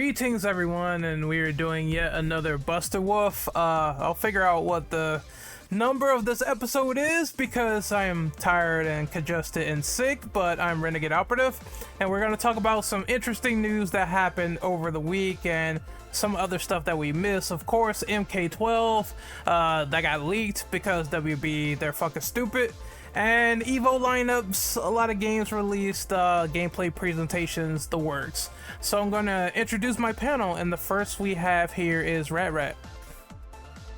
Greetings, everyone, and we are doing yet another Buster Wolf. I'll figure out what the number of this episode is because I am tired and congested and sick, but I'm Renegade Operative, and we're going to talk about some interesting news that happened over the week and some other stuff that we missed. Of course, MK12 that got leaked because WB, they're fucking stupid. And EVO lineups, a lot of games released, gameplay presentations, the works. So I'm gonna introduce my panel, and the first we have here is Rat.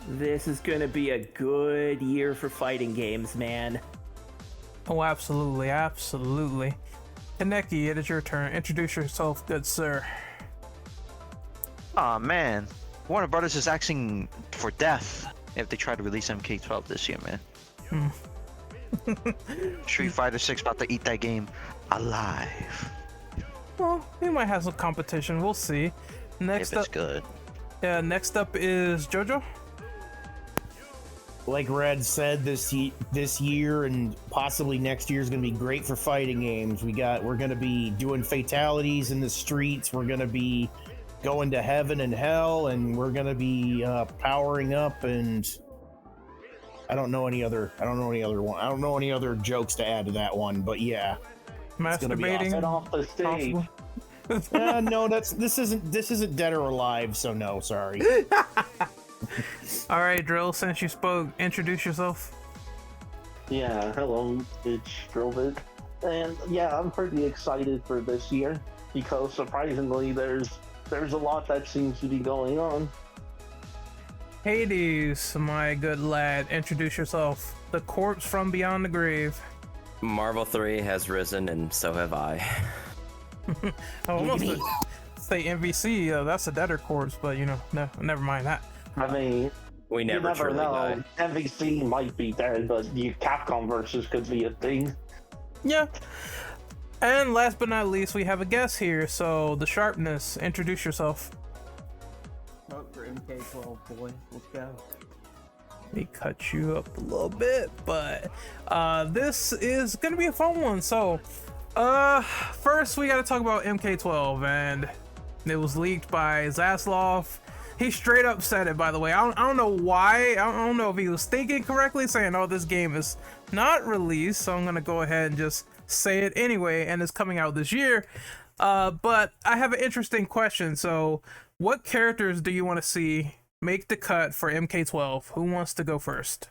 This is gonna be a good year for fighting games, man. Oh, absolutely. Kaneki, it is your turn. Introduce yourself, good sir. Aw, man. Warner Brothers is asking for death if they try to release MK12 this year, man. Street Fighter 6 about to eat that game alive. Well, we might have some competition. We'll see. Next if it's up, good. Yeah. Next up is JoJo. Like Red said, this year and possibly next year is going to be great for fighting games. We're going to be doing fatalities in the streets. We're going to be going to heaven and hell, and we're going to be powering up. And I don't know any other jokes to add to that one, but yeah. Masturbating. Get off the stage. No, this isn't Dead or Alive, so no, sorry. All right, Drill, since you spoke, introduce yourself. Yeah, hello, it's Strovic. And yeah, I'm pretty excited for this year because surprisingly there's a lot that seems to be going on. Hades, my good lad, introduce yourself. The corpse from beyond the grave. Marvel 3 has risen, and so have I. I almost say MVC, that's a deader corpse, but no, never mind that. I mean, We never you never truly know. die. MVC might be dead, but the Capcom versus could be a thing. Yeah. And last but not least, we have a guest here, so TheSharpness, introduce yourself. Vote for MK12, boy. Let's go. Let me cut you up a little bit, but this is gonna be a fun one. So first we gotta talk about MK12, and it was leaked by Zaslav. He straight up said it, by the way. I don't know why. I don't know if he was thinking correctly, saying, oh, this game is not released, so I'm gonna go ahead and just say it anyway, and it's coming out this year. But I have an interesting question. So what characters do you want to see make the cut for MK12? Who wants to go first?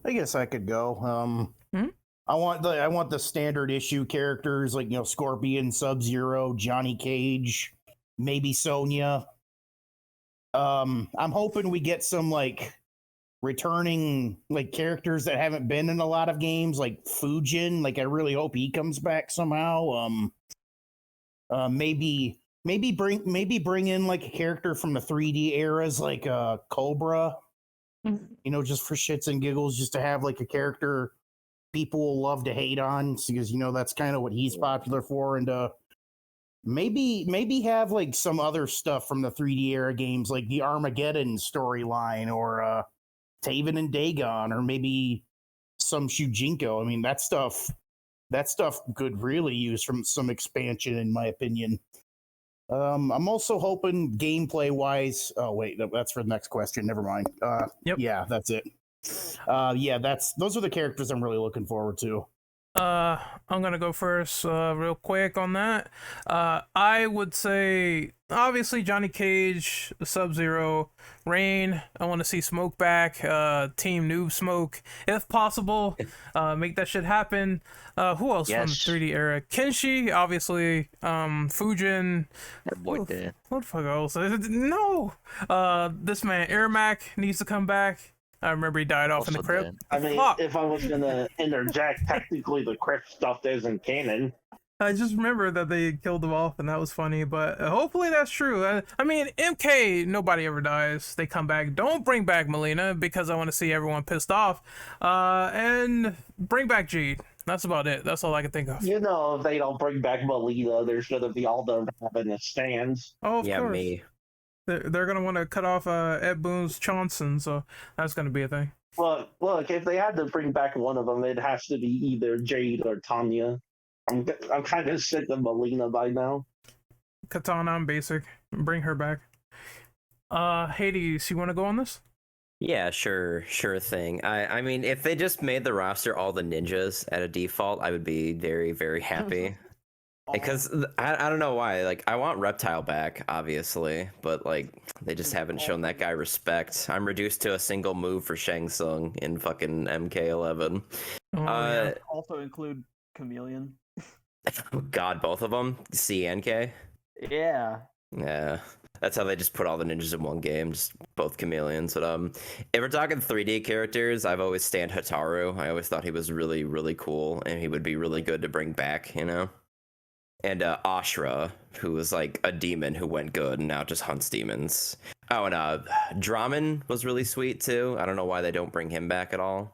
I guess I could go. I want the standard issue characters like Scorpion, Sub-Zero, Johnny Cage, maybe Sonya. I'm hoping we get some like returning like characters that haven't been in a lot of games, like Fujin. Like I really hope he comes back somehow. Maybe bring in like a character from the 3D eras, like Cobra. Just for shits and giggles, just to have like a character people will love to hate on, because that's kind of what he's popular for. And maybe have like some other stuff from the 3D era games, like the Armageddon storyline, or Taven and Dagon, or maybe some Shujinko. I mean, that stuff could really use from some expansion, in my opinion. I'm also hoping gameplay wise. Oh wait, that's for the next question. Never mind. Yep. Yeah, that's it. Those are the characters I'm really looking forward to. I'm gonna go first, real quick on that. I would say obviously Johnny Cage, Sub-Zero, Rain. I want to see Smoke back, Team Noob Smoke, if possible. Make that shit happen. Who else from the 3D era? Kenshi, obviously. Fujin. That boy dead. What the fuck else? No. This man Ermac needs to come back. I remember he died off in the Also crypt. dead. I mean, Fuck. if I was gonna interject, technically the crypt stuff isn't canon. I just remember that they killed him off, and that was funny. But hopefully that's true. I mean, MK, nobody ever dies. They come back. Don't bring back Melina, because I want to see everyone pissed off. And bring back G. That's about it. That's all I can think of. If they don't bring back Melina, there's gonna be all the in the stands. Oh, of Yeah, course. me. They're gonna want to cut off Ed Boon's Johnson, so that's gonna be a thing. Look, if they had to bring back one of them, it has to be either Jade or Tanya. I'm kind of sick of Melina by now. Katana on basic. Bring her back. Hades, you want to go on this? Yeah, sure thing. I mean, if they just made the roster all the ninjas at a default, I would be very, very happy. Because I don't know why. Like, I want Reptile back, obviously, but like they just haven't shown that guy respect. I'm reduced to a single move for Shang Tsung in fucking MK11. Oh, yeah. Also include Chameleon. God, both of them, C and K. Yeah. Yeah, that's how they just put all the ninjas in one game, just both chameleons. But if we're talking 3D characters, I've always stand Hataru. I always thought he was really, really cool, and he would be really good to bring back, you know. And Ashra, who was like a demon who went good and now just hunts demons. Oh, and Draman was really sweet too. I don't know why they don't bring him back at all.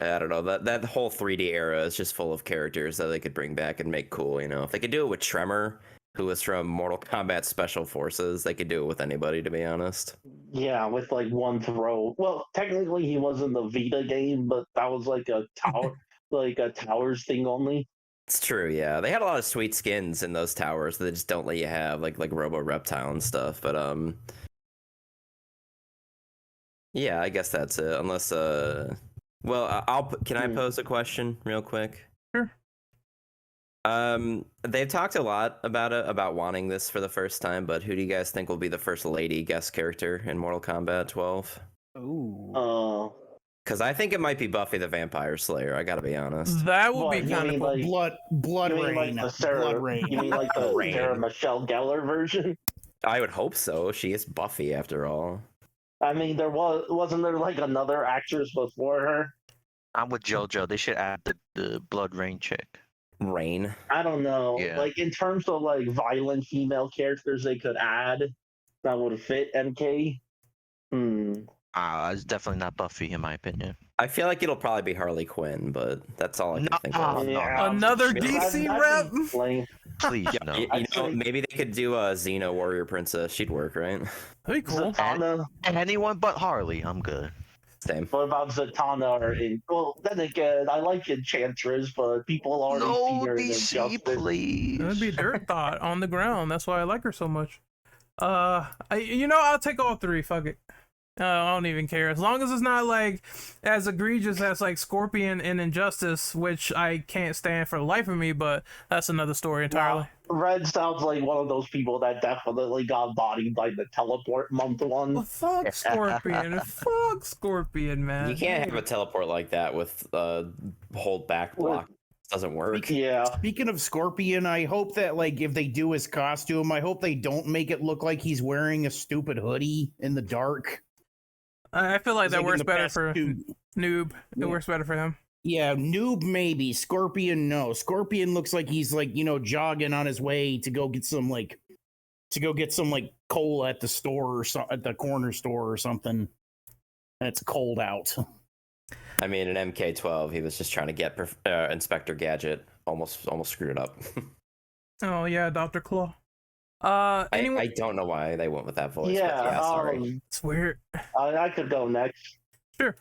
I don't know, that whole 3D era is just full of characters that they could bring back and make cool, you know. If they could do it with Tremor, who was from Mortal Kombat Special Forces, they could do it with anybody, to be honest. Yeah, with like one throw. Well, technically he was in the Vita game, but that was like a tower, like a towers thing only. It's true, yeah. They had a lot of sweet skins in those towers that they just don't let you have, like Robo Reptile and stuff. But yeah, I guess that's it. Unless well, can I pose a question real quick? Sure. They've talked a lot about wanting this for the first time, but who do you guys think will be the first lady guest character in Mortal Kombat 12? Ooh. Because I think it might be Buffy the Vampire Slayer. I gotta be honest. That would be What, you kind of mean cool. like- Blood You mean Rain. like the Sarah, Blood Rain. You mean like the Rain. Sarah Michelle Gellar version? I would hope so. She is Buffy after all. I mean, wasn't there like another actress before her? I'm with JoJo. They should add the Blood Rain chick. Rain. I don't know. Yeah. Like in terms of like violent female characters they could add that would fit MK. It's definitely not Buffy in my opinion. I feel like it'll probably be Harley Quinn, but that's all I can think of. Yeah, Another that'd- DC that'd be rep? lame. Please no. You know, maybe they could do a Xena Warrior Princess. She'd work, right? That'd be cool. Zatanna. And anyone but Harley, I'm good. Same. What about Zatanna? Well, then again, I like Enchantress, but people already see her in Injustice. please. That'd be Dirt Thought on the ground. That's why I like her so much. I'll take all three. Fuck it. I don't even care. As long as it's not like as egregious as like Scorpion in Injustice, which I can't stand for the life of me, but that's another story entirely. Red sounds like one of those people that definitely got bodied by the teleport month one. Well, fuck Scorpion. Fuck Scorpion, man. You can't have a teleport like that with hold back block. It doesn't work. Yeah. Speaking of Scorpion, I hope that like if they do his costume, I hope they don't make it look like he's wearing a stupid hoodie in the dark. I feel like that in works the better past for two- Noob. It Yeah. works better for him. Yeah, Noob maybe. Scorpion no. Scorpion looks like he's like, jogging on his way to go get some coal at the store or at the corner store or something. And it's cold out. I mean, in MK12, he was just trying to get Inspector Gadget. Almost screwed it up. Oh yeah, Dr. Claw. Anyone? I don't know why they went with that voice. Yeah, but sorry. It's weird. I could go next. Sure.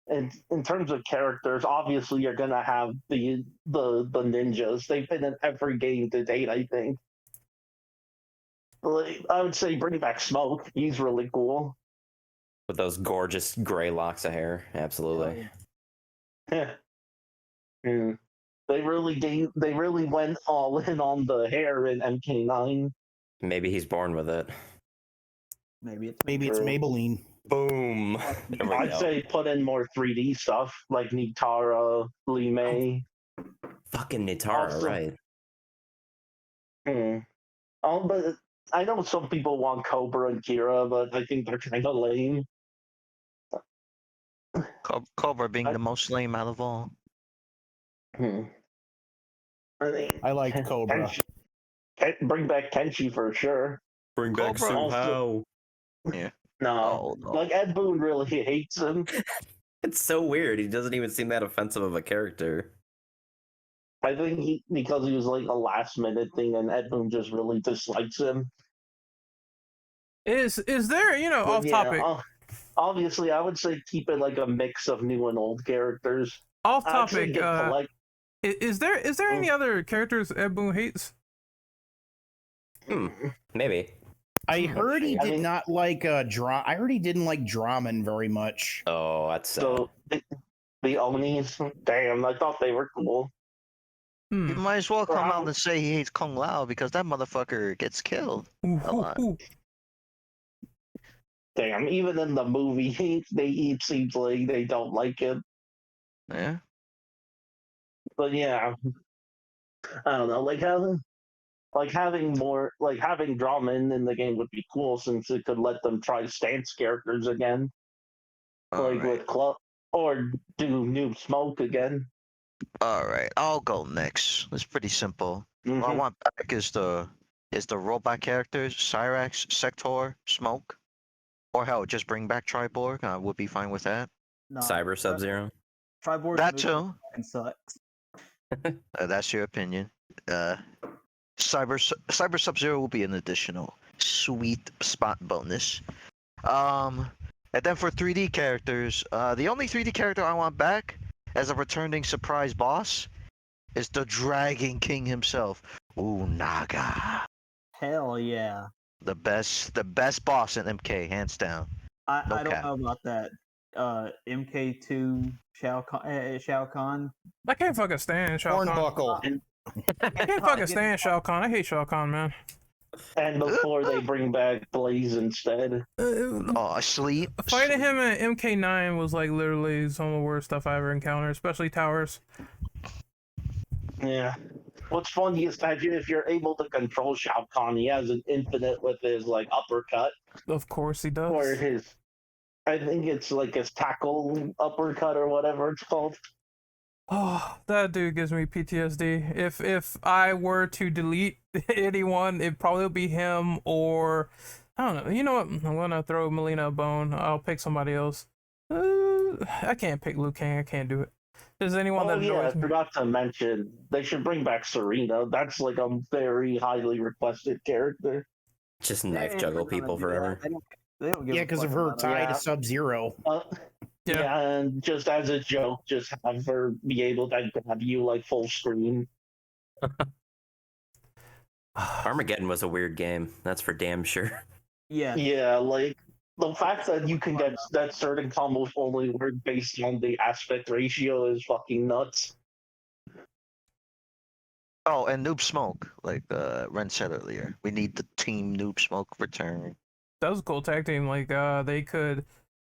And in terms of characters, obviously you're gonna have the ninjas. They've been in every game to date, I think. Like, I would say bring back Smoke. He's really cool. With those gorgeous gray locks of hair, absolutely. Yeah. They really went all in on the hair in MK9. Maybe he's born with it. Maybe it's Maybe it's Maybelline. Boom. There we I'd go. say put in more 3D stuff like Nitara, Lee May. Fucking Nitara, Also- right? But I know some people want Cobra and Kira, but I think they're kind of lame. Cobra being the most lame out of all. I mean, I like Cobra. bring back Kenshi for sure. Bring back Cobra also- Yeah. No, No. like Ed Boon really hates him. It's so weird. He doesn't even seem that offensive of a character. I think because he was like a last minute thing, and Ed Boon just really dislikes him. Is there But off yeah, topic? obviously, I would say keep it like a mix of new and old characters. Off I'd say topic. get Is there any other characters Ed Boon hates? Maybe. I heard he I did mean- not like I heard he didn't like Dramen very much. Oh, that's sad. So the Onis, damn, I thought they were cool. You might as well come out Wow. and say he hates Kung Lao because that motherfucker gets killed. Ooh, a lot. ooh. Damn, even in the movie, it seems like they don't like him. Yeah. But yeah, I don't know. Having Drummond in the game would be cool since it could let them try stance characters again, Alright. with Club or do Noob Smoke again. Alright, I'll go next. It's pretty simple. What I Mhm. want back is the robot characters, Cyrax, Sector, Smoke. Or hell, just bring back Triborg. I would be fine with that. No, Cyber Sub-Zero. Triborg That too. fucking sucks. That's your opinion. Cyber Sub-Zero will be an additional sweet spot bonus. And then for 3D characters, the only 3D character I want back as a returning surprise boss is the Dragon King himself, Naga. Hell yeah. The best boss in MK, hands down. I No don't cap. know about that. MK2 Shao Kahn. I can't fucking stand Shao Kahn. Hornbuckle. I can't fucking stand Shao Kahn. I hate Shao Kahn, man. And before they bring back Blaze instead. Oh, asleep. Fighting him at MK9 was like literally some of the worst stuff I ever encountered, especially towers. Yeah. What's funny is that if you're able to control Shao Kahn, he has an infinite with his uppercut Of course he does. or I think it's like his tackle uppercut or whatever it's called. Oh, that dude gives me PTSD. If I were to delete anyone, it'd probably be him or I don't know. You know what? I'm gonna throw Melina a bone. I'll pick somebody else. I can't pick Liu Kang. I can't do it. There's anyone Oh that yeah, I annoys me. forgot to mention they should bring back Serena. That's like a very highly requested character. Just They knife ain't juggle gonna people do forever. that. They don't give Yeah, a because fuck of her about tie Yeah. to Sub-Zero. Yeah. Yeah, and just as a joke, just have her be able to grab you full screen. Armageddon was a weird game. That's for damn sure. Yeah. Yeah, the fact that you can get that certain combos only work based on the aspect ratio is fucking nuts. Oh, and Noob Smoke, like Ren said earlier. We need the team Noob Smoke return. That was a cool tag team. Like they could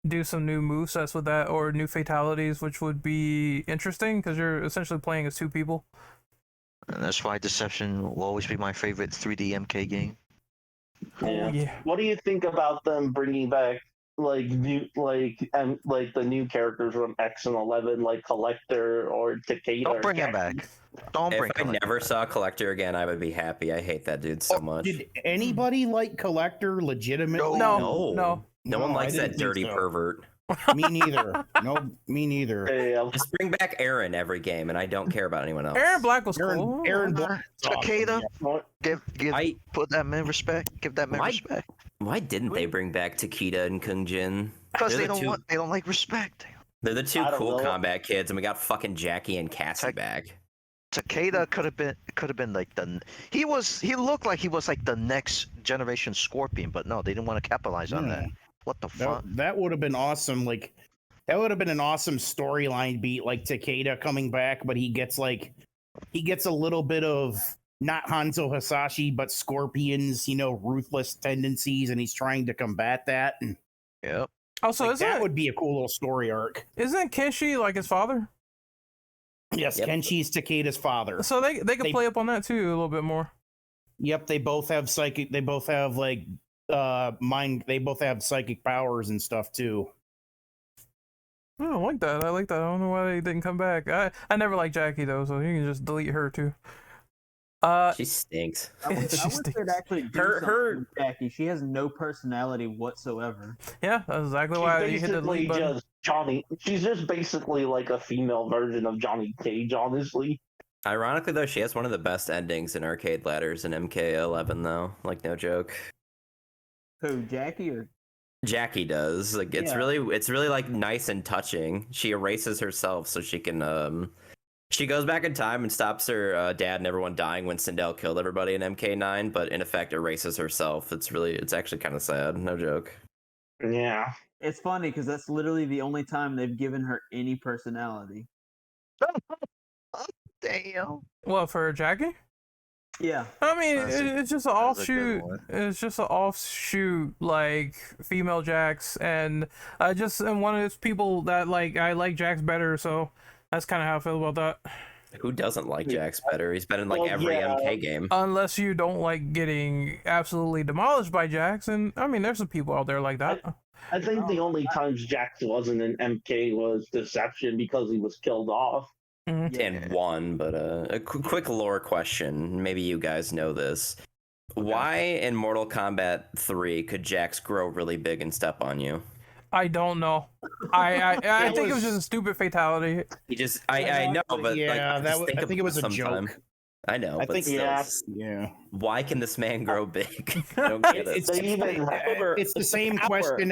do some new movesets with that or new fatalities, which would be interesting because you're essentially playing as two people. And that's why Deception will always be my favorite 3D MK game. Oh yeah. What do you think about them bringing back the new characters from X and 11, like Collector or Takeda? Don't or bring him Jackie? back. Don't bring If I him never saw Collector again, I would be happy. I hate that dude so much. Did anybody like Collector legitimately? No. No one No, I likes didn't that think dirty so. pervert. Me neither. No, me neither. Yeah. Just bring back Aaron every game, and I don't care about anyone else. Aaron Black was cool. Aaron Black. Takeda, What? give put that man respect. Give that man Why- respect. Why didn't they bring back Takeda and Kung Jin? Because They're they the don't two- like respect. They're the two I don't cool know. combat kids, and we got fucking Jackie and Cassie back. Takeda could have been like he looked like he was like the next generation Scorpion, but no, they didn't want to capitalize on that. What the fuck? That would have been awesome. Like, that would have been an awesome storyline beat. Like Takeda coming back, but he gets a little bit of not Hanzo Hasashi, but Scorpion's ruthless tendencies, and he's trying to combat that. And Yep. Also, that would be a cool little story arc. isn't Kenshi like his father? Yes, Yep. Kenshi's Takeda's father. So they could They- play up on that too a little bit more. Yep, they both have psychic. They both have mind. They both have psychic powers and stuff too. I don't like that. I like that. I don't know why they didn't come back. I never liked Jackie though, so you can just delete her too. She stinks. I wish She's they'd actually do Her- something with Jackie. She has no personality whatsoever. Yeah, that's exactly She's why you hit the basically delete button. just Johnny. She's just basically like a female version of Johnny Cage, honestly. Ironically, though, she has one of the best endings in arcade ladders in MK11, though. Like, no joke. Who, Jackie or Jackie does. Like, it's Yeah. really like nice and touching. She erases herself so she can She goes back in time and stops her dad and everyone dying when Sindel killed everybody in MK9, but in effect erases herself. It's actually kind of sad. No joke. Yeah. It's funny because that's literally the only time they've given her any personality. Damn. What, for Jackie? Yeah. I mean, That's a- it's just an that's a good offshoot. one. It's just an offshoot, like female Jax, and I just am one of those people that like I like Jax better, so that's kind of how I feel about that. Who doesn't like Jax better? He's been in like Well, every yeah. MK game. Unless you don't like getting absolutely demolished by Jax, and I mean, there's some people out there like that. I think the only times Jax wasn't in MK was Deception because he was killed off. And one, but a quick lore question. Maybe you guys know this. Why in Mortal Kombat 3 could Jax grow really big and step on you? I don't know. I It think it was was- just a stupid fatality. He just I know, but Yeah, like, that just was, think I think it about was a sometime. joke. I know, I but think- still, Yeah. Yeah. why can this man grow big? I don't get it. It's the same question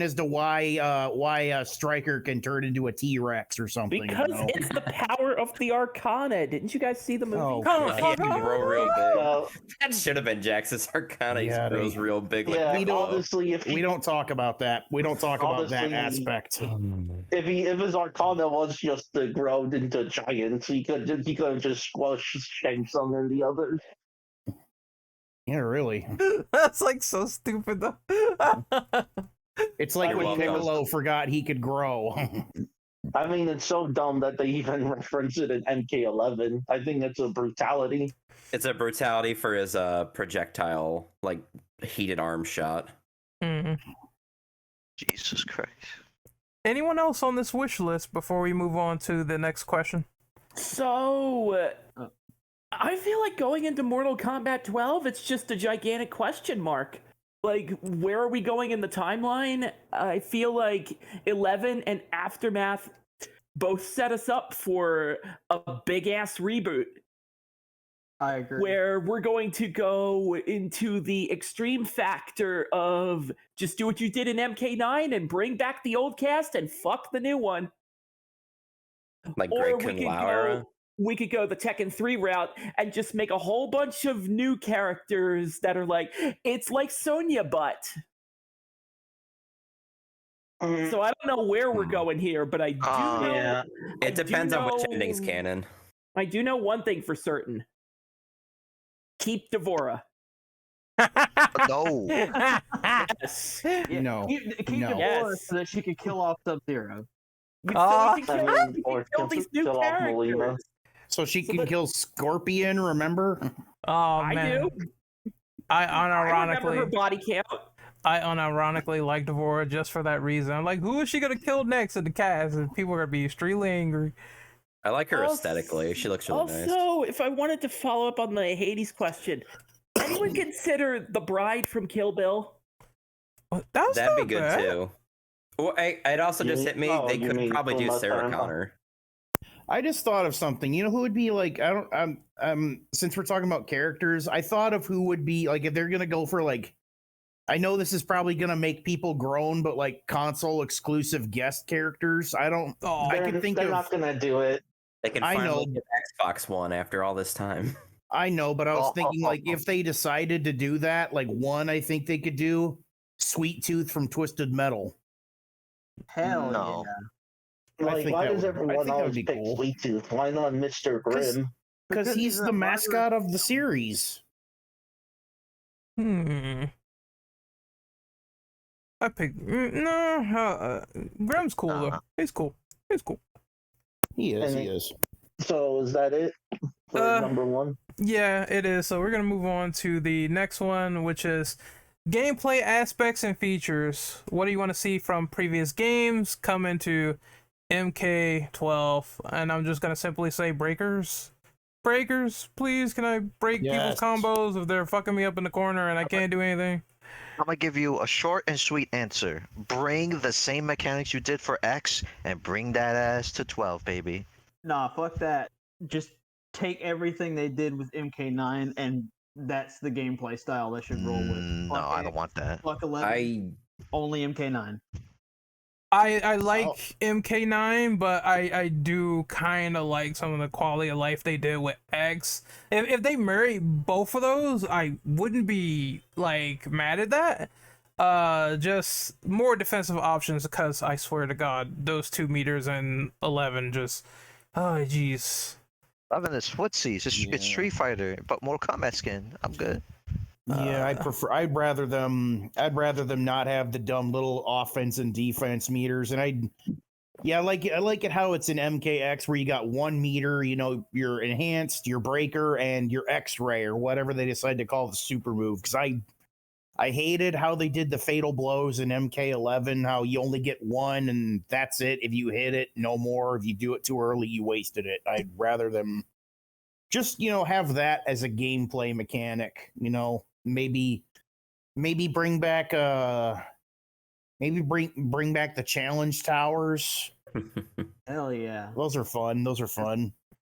as to why Stryker can turn into a T-Rex or something. Because you know? it's the power of the Arcana. Didn't you guys see the movie? Oh, Come on, He had to grow real big. So, That should have been Jax's Arcana. Yeah, He grows real big. Like yeah, we don't- honestly, if we don't talk about that. We don't talk about that Honestly, aspect. if his Arcana was just to grow into giants, he could have just squashed Shang Tsung and the others. Yeah, really. That's like so stupid though. It's like You're when welcome. Piccolo forgot he could grow. I mean, it's so dumb that they even reference it in MK11. I think it's a brutality. it's a brutality for his projectile, like heated arm shot. Mhm. Jesus Christ. Anyone else on this wish list before we move on to the next question? So, I feel like going into Mortal Kombat 12, it's just a gigantic question mark. Like, where are we going in the timeline? I feel like 11 and Aftermath both set us up for a big ass reboot I agree. where we're going to go into the extreme factor of just do what you did in MK9 and bring back the old cast and fuck the new one. Like Or Greg Kung Lao era. we could go the Tekken 3 route and just make a whole bunch of new characters that are like, it's like Sonya Butt. Mm, So I don't know where we're going here, but I do know. yeah. I It do depends on which know- ending's canon. I do know one thing for certain. Keep Devora. No. Yes. Yeah, No. Keep No. Devora Yes. so that she could kill off Sub-Zero. We Ah. can kill, I mean, we or can kill these new kill off Melina. characters. So she So can that- kill Scorpion, remember? Oh I man, do. I I remember her unironically, body count. I unironically like Devora just for that reason. I'm like, who is she gonna kill next in the cast? And people are gonna be extremely angry. I like her Also- aesthetically. She looks really nice. Also, if I wanted to follow up on the Hades question, anyone consider the bride from Kill Bill? That's That'd be not good bad. too. Well, it also just You- hit me. oh, They you could mean probably do Uma Sarah Thurman? Connor. I just thought of something. You know who would be like? I don't. Since we're talking about characters, I thought of who would be like if they're gonna go for like. I know this is probably gonna make people groan, but like console exclusive guest characters. I don't. Oh, I could think they're of. not gonna do it. They can I finally know. get Xbox One after all this time. I know, but I was Oh, thinking like if they decided to do that, like one, I think they could do Sweet Tooth from Twisted Metal. Hell No. yeah. I Like, think why that does would- I everyone think that would always be pick cool. Sweet Tooth? Why not Mr. Because- Grimm? Because Because he's he's the a murderer. mascot of the series. I picked no. Graham's cool though. Nah. He's cool. He's cool. He is. And He is. So is that it for number one? Yeah, it is. So we're gonna move on to the next one, which is gameplay aspects and features. What do you want to see from previous games come into MK12? And I'm just gonna simply say breakers. Breakers, please. Can I break Yes. people's combos if they're fucking me up in the corner and I can't do anything? I'm gonna give you a short and sweet answer. Bring the same mechanics you did for X and bring that ass to 12, baby. Nah, fuck that. Just take everything they did with MK9 and that's the gameplay style they should roll with. No, Fuck I it. don't want that. Fuck 11. Only MK9. I like MK9, but I do kind of like some of the quality of life they did with X. If they marry both of those, I wouldn't be like mad at that. Just more defensive options because I swear to God, those 2 meters and 11 just, oh jeez. Loving this footsies. It's Street Fighter, but Mortal Kombat skin. I'm good. Yeah, I'd rather them not have the dumb little offense and defense meters, and I like it how it's in MKX where you got 1 meter, you know, your enhanced, your breaker, and your X-ray or whatever they decide to call the super move. Because I hated how they did the fatal blows in MK11, how you only get 1 and that's it. If you hit it, no more. If you do it too early, you wasted it. I'd rather them just, you know, have that as a gameplay mechanic, you know. Maybe bring back bring back the challenge towers. Hell yeah. Those are fun.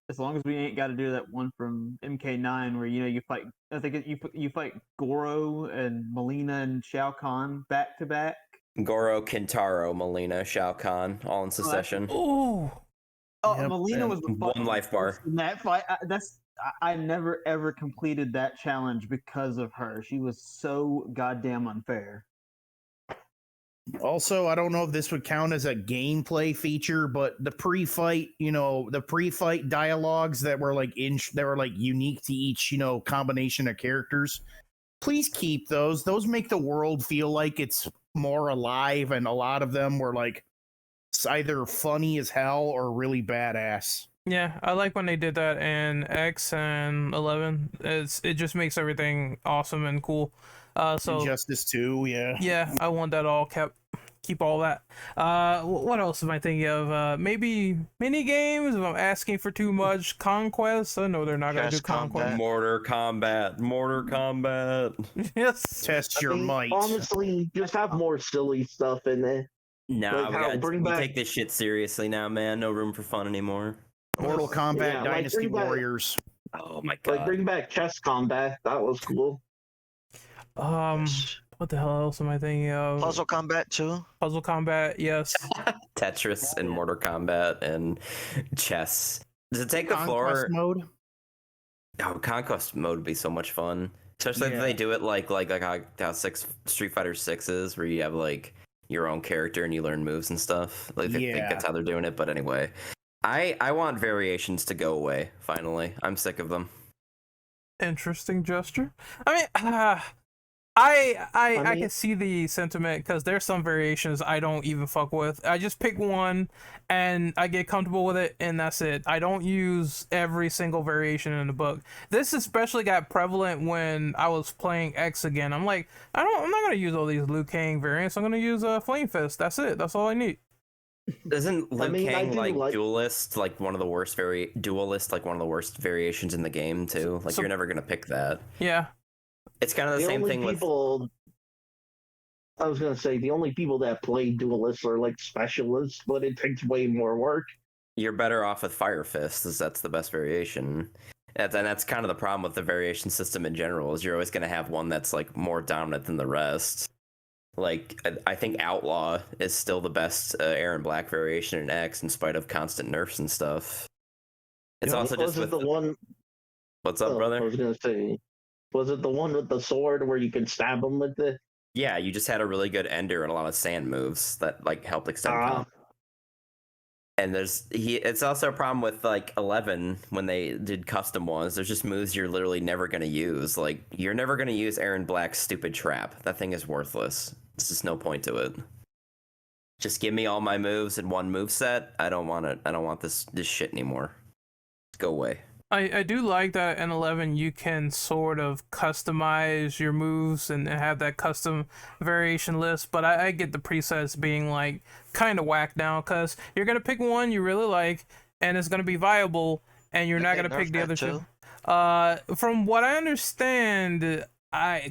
As long as we ain't got to do that one from MK9 where, you know, you fight, I think you fight Goro and Melina and Shao Kahn back to back. Goro, Kintaro, Melina, Shao Kahn, all in succession. Oh, Yep, Melina was the one life bar. in that fight. I never ever completed that challenge because of her. She was so goddamn unfair. Also, I don't know if this would count as a gameplay feature, but the pre-fight, you know, the pre-fight dialogues that were like unique to each, you know, combination of characters. Please keep those. Those make the world feel like it's more alive, and a lot of them were like either funny as hell or really badass. yeah, I like when they did that in X and 11. It just makes everything awesome and cool. So Injustice 2, yeah. yeah, I want that all kept. Keep all that. What else am I thinking of? Maybe mini games. If I'm asking for too much, Conquest. I know they're not gonna do Chess combat. Conquest. Mortar Kombat. Yes. Test your might. Honestly, just have more silly stuff in it. Nah, Like we take this shit seriously now, man. No room for fun anymore. Mortal Kombat Yeah, like, Dynasty bring back- Warriors. Oh my god. Like bring back chess combat. That was cool. What the hell else am I thinking of? Puzzle Combat too. Puzzle Combat. Yes. Tetris and Mortar Kombat and chess. Does it take the floor? Conquest mode. Oh, Conquest mode would be so much fun. Especially if they do it like how Street Fighter 6 is, where you have like your own character and you learn moves and stuff. Like I think that's how they're doing it. But anyway, I want variations to go away. Finally, I'm sick of them. Interesting gesture. I mean, I can see the sentiment because there's some variations I don't even fuck with. I just pick one and I get comfortable with it, and that's it. I don't use every single variation in the book. This especially got prevalent when I was playing X again. I'm like, I'm not gonna use all these Liu Kang variants. I'm gonna use Flame Fist. That's it. That's all I need. Isn't Liu Kang like like duelist like one of the worst variations in the game too? Like you're never gonna pick that. Yeah. It's kind of the same thing with. I was gonna say the only people that play duelists are like specialists, but it takes way more work. You're better off with Fire Fist, as that's the best variation. And that's kind of the problem with the variation system in general, is you're always going to have one that's like more dominant than the rest. Like, I think Outlaw is still the best Aaron Black variation in X, in spite of constant nerfs and stuff. It's also just with the one. What's up, brother? I was gonna say, was it the one with the sword where you could stab him with it? Yeah, you just had a really good ender and a lot of sand moves that like helped extend comp. And it's also a problem with like 11 when they did custom ones. There's just moves you're literally never gonna use. Like you're never gonna use Aaron Black's stupid trap. That thing is worthless. There's just no point to it. Just give me all my moves in one move set. I don't want it. I don't want this shit anymore. Just go away. I do like that in 11 you can sort of customize your moves and have that custom variation list, but I get the presets being like kind of whack now, because you're going to pick one you really like and it's going to be viable, and you're not going to pick the other two. From what I understand,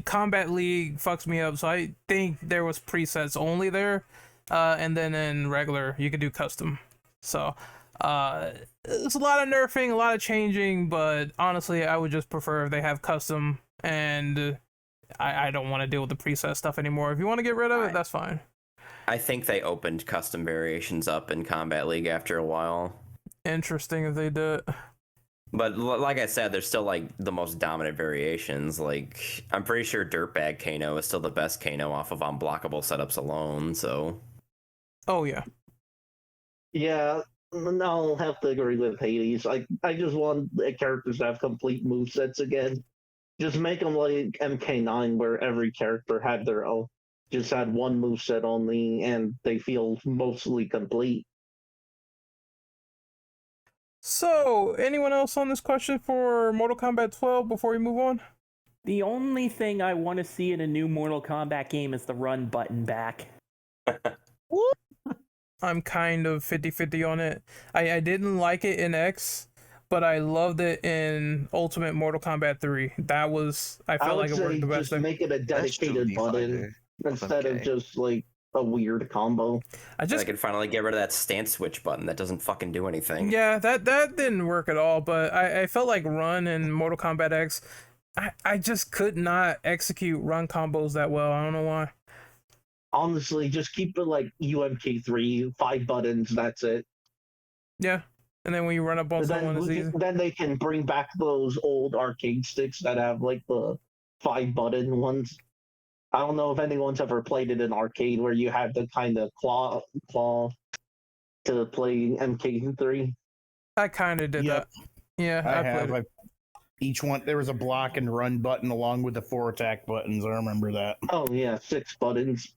Combat League fucks me up, so I think there was presets only there, and then in regular you could do custom. So there's a lot of nerfing, a lot of changing, but honestly, I would just prefer if they have custom, and I don't want to deal with the preset stuff anymore. If you want to get rid of it, that's fine. I think they opened custom variations up in Combat League after a while. Interesting if they did. But like I said, there's still like the most dominant variations. Like I'm pretty sure Dirtbag Kano is still the best Kano off of unblockable setups alone. So. Oh yeah. Yeah, I'll have to agree with Hades. I just want the characters to have complete movesets again. Just make them like MK9, where every character had their own, just had one moveset only, and they feel mostly complete. So, anyone else on this question for Mortal Kombat 12 before we move on? The only thing I want to see in a new Mortal Kombat game is the run button back. I'm kind of 50-50 on it. I didn't like it in X, but I loved it in Ultimate Mortal Kombat 3. That was, I felt like it worked the best. Just make it a dedicated button instead of just like a weird combo. I could finally get rid of that stance switch button that doesn't fucking do anything. Yeah, that didn't work at all, but I felt like run in Mortal Kombat X, I just could not execute run combos that well. I don't know why. Honestly, just keep it like UMK3, 5 buttons, that's it. Yeah, and then when you run up on someone, it's easy. Then they can bring back those old arcade sticks that have like the 5-button ones. I don't know if anyone's ever played it in arcade where you had the kind of claw to play MK3. I kind of did that. Yeah, I played have. it. Each one, there was a block and run button along with the 4 attack buttons. I remember that. Oh yeah, 6 buttons.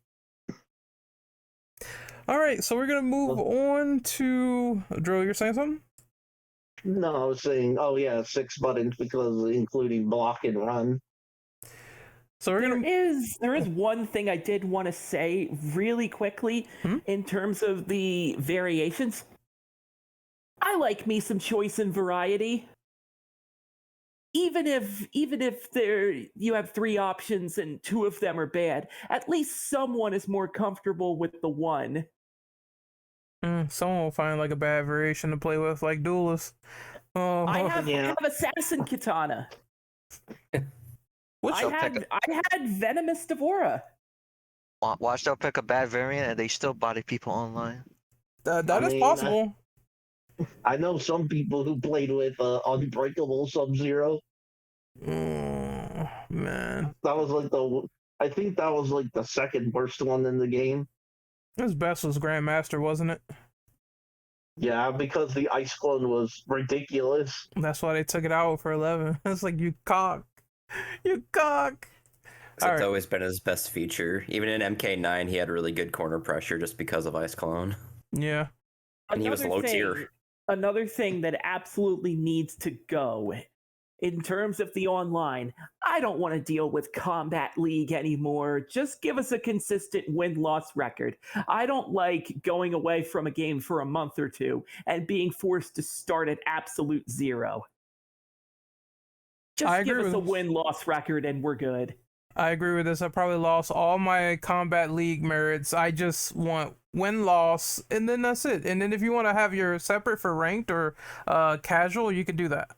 All right, so we're gonna move on to Drew. You're saying something? No, I was saying, 6 buttons because including block and run. So we're gonna. There is one thing I did want to say really quickly in terms of the variations. I like me some choice and variety. Even if you have 3 options and 2 of them are bad, at least someone is more comfortable with the one. Someone will find like a bad variation to play with, like Duelist. Oh, I have Assassin Katana. I had Venomous Devora. Watch, they'll pick a bad variant and they still body people online. That is possible. I know some people who played with Unbreakable Sub-Zero. Man. That was I think that was like the second worst one in the game. His best was Grandmaster, wasn't it? Yeah, because the ice clone was ridiculous. That's why they took it out for 11. It's like, you cock. You cock. It's always been his best feature. Even in MK9, he had really good corner pressure just because of Ice Clone. Yeah. And he was low tier. Another thing that absolutely needs to go in terms of the online, I don't want to deal with Combat League anymore. Just give us a consistent win-loss record. I don't like going away from a game for a month or 2 and being forced to start at absolute 0. Just give us a win-loss record and we're good. I agree with this. I probably lost all my Combat League merits. I just want win-loss, and then that's it. And then if you want to have your separate for ranked or casual, you can do that.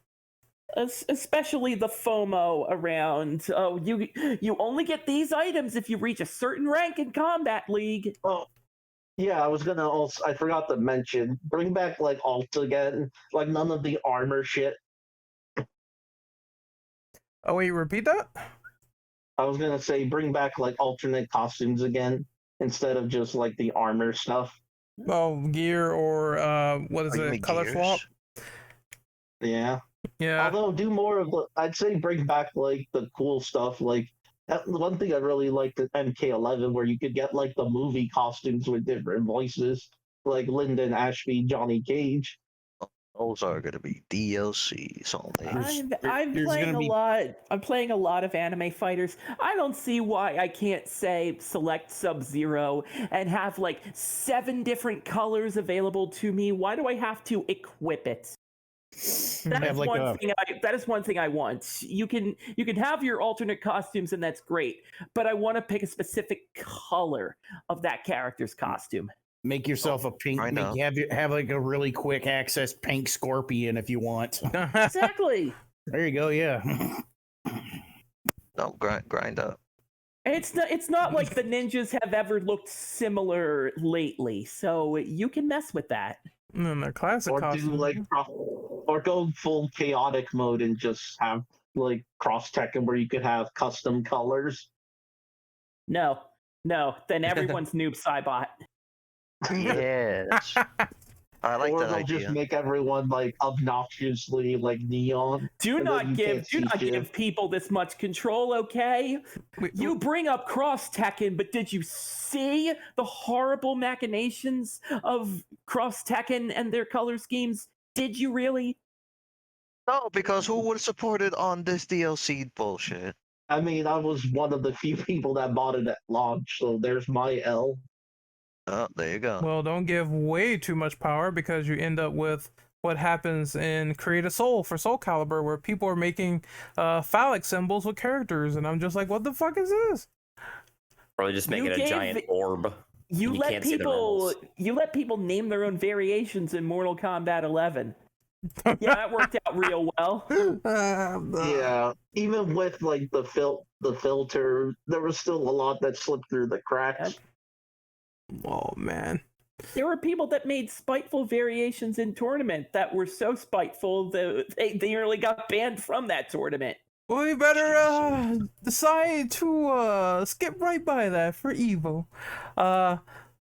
Especially the FOMO around, you only get these items if you reach a certain rank in Combat League. Oh, yeah, I forgot to mention, bring back like alt again, like none of the armor shit. Oh wait, repeat that? I was gonna say bring back like alternate costumes again instead of just like the armor stuff. Oh, gear or what is it? Color swap? Yeah. Yeah. Although do more of I'd say bring back like the cool stuff. Like one thing I really liked at MK11 where you could get like the movie costumes with different voices, like Lyndon Ashby, Johnny Cage. Those are gonna be DLCs only. I'm playing a lot of anime fighters. I don't see why I can't say select Sub-Zero and have like 7 different colors available to me. Why do I have to equip it? That is one thing I want. You can have your alternate costumes and that's great, but I want to pick a specific color of that character's costume. Make yourself a pink. Have like a really quick access pink scorpion if you want. Exactly. There you go. Yeah. No, grind up. It's not like the ninjas have ever looked similar lately, so you can mess with that. And then their classic Or do costume. like or go full chaotic mode and just have like cross Tekken where you could have custom colors. No, then everyone's Noob Saibot. Yeah, I like or that they'll idea. just make everyone like obnoxiously like neon. Do And not then you can't see shit. give people this much control, okay? You bring up Cross Tekken, but did you see the horrible machinations of Cross Tekken and their color schemes? Did you really? No, because who would support it on this DLC bullshit? I mean, I was one of the few people that bought it at launch, so there's my L. Oh, there you go. Well, don't give way too much power because you end up with what happens in Create a Soul for Soul Calibur, where people are making phallic symbols with characters, and I'm just like, what the fuck is this? Probably just make You it a gave giant it- orb. You let can't see the people ripples. you let people name their own variations in Mortal Kombat 11. Yeah, that worked out real well. Yeah, even with like the filter, there was still a lot that slipped through the cracks. Oh man. There were people that made spiteful variations in tournament that were so spiteful that they nearly got banned from that tournament. Well, we better decide to skip right by that for EVO.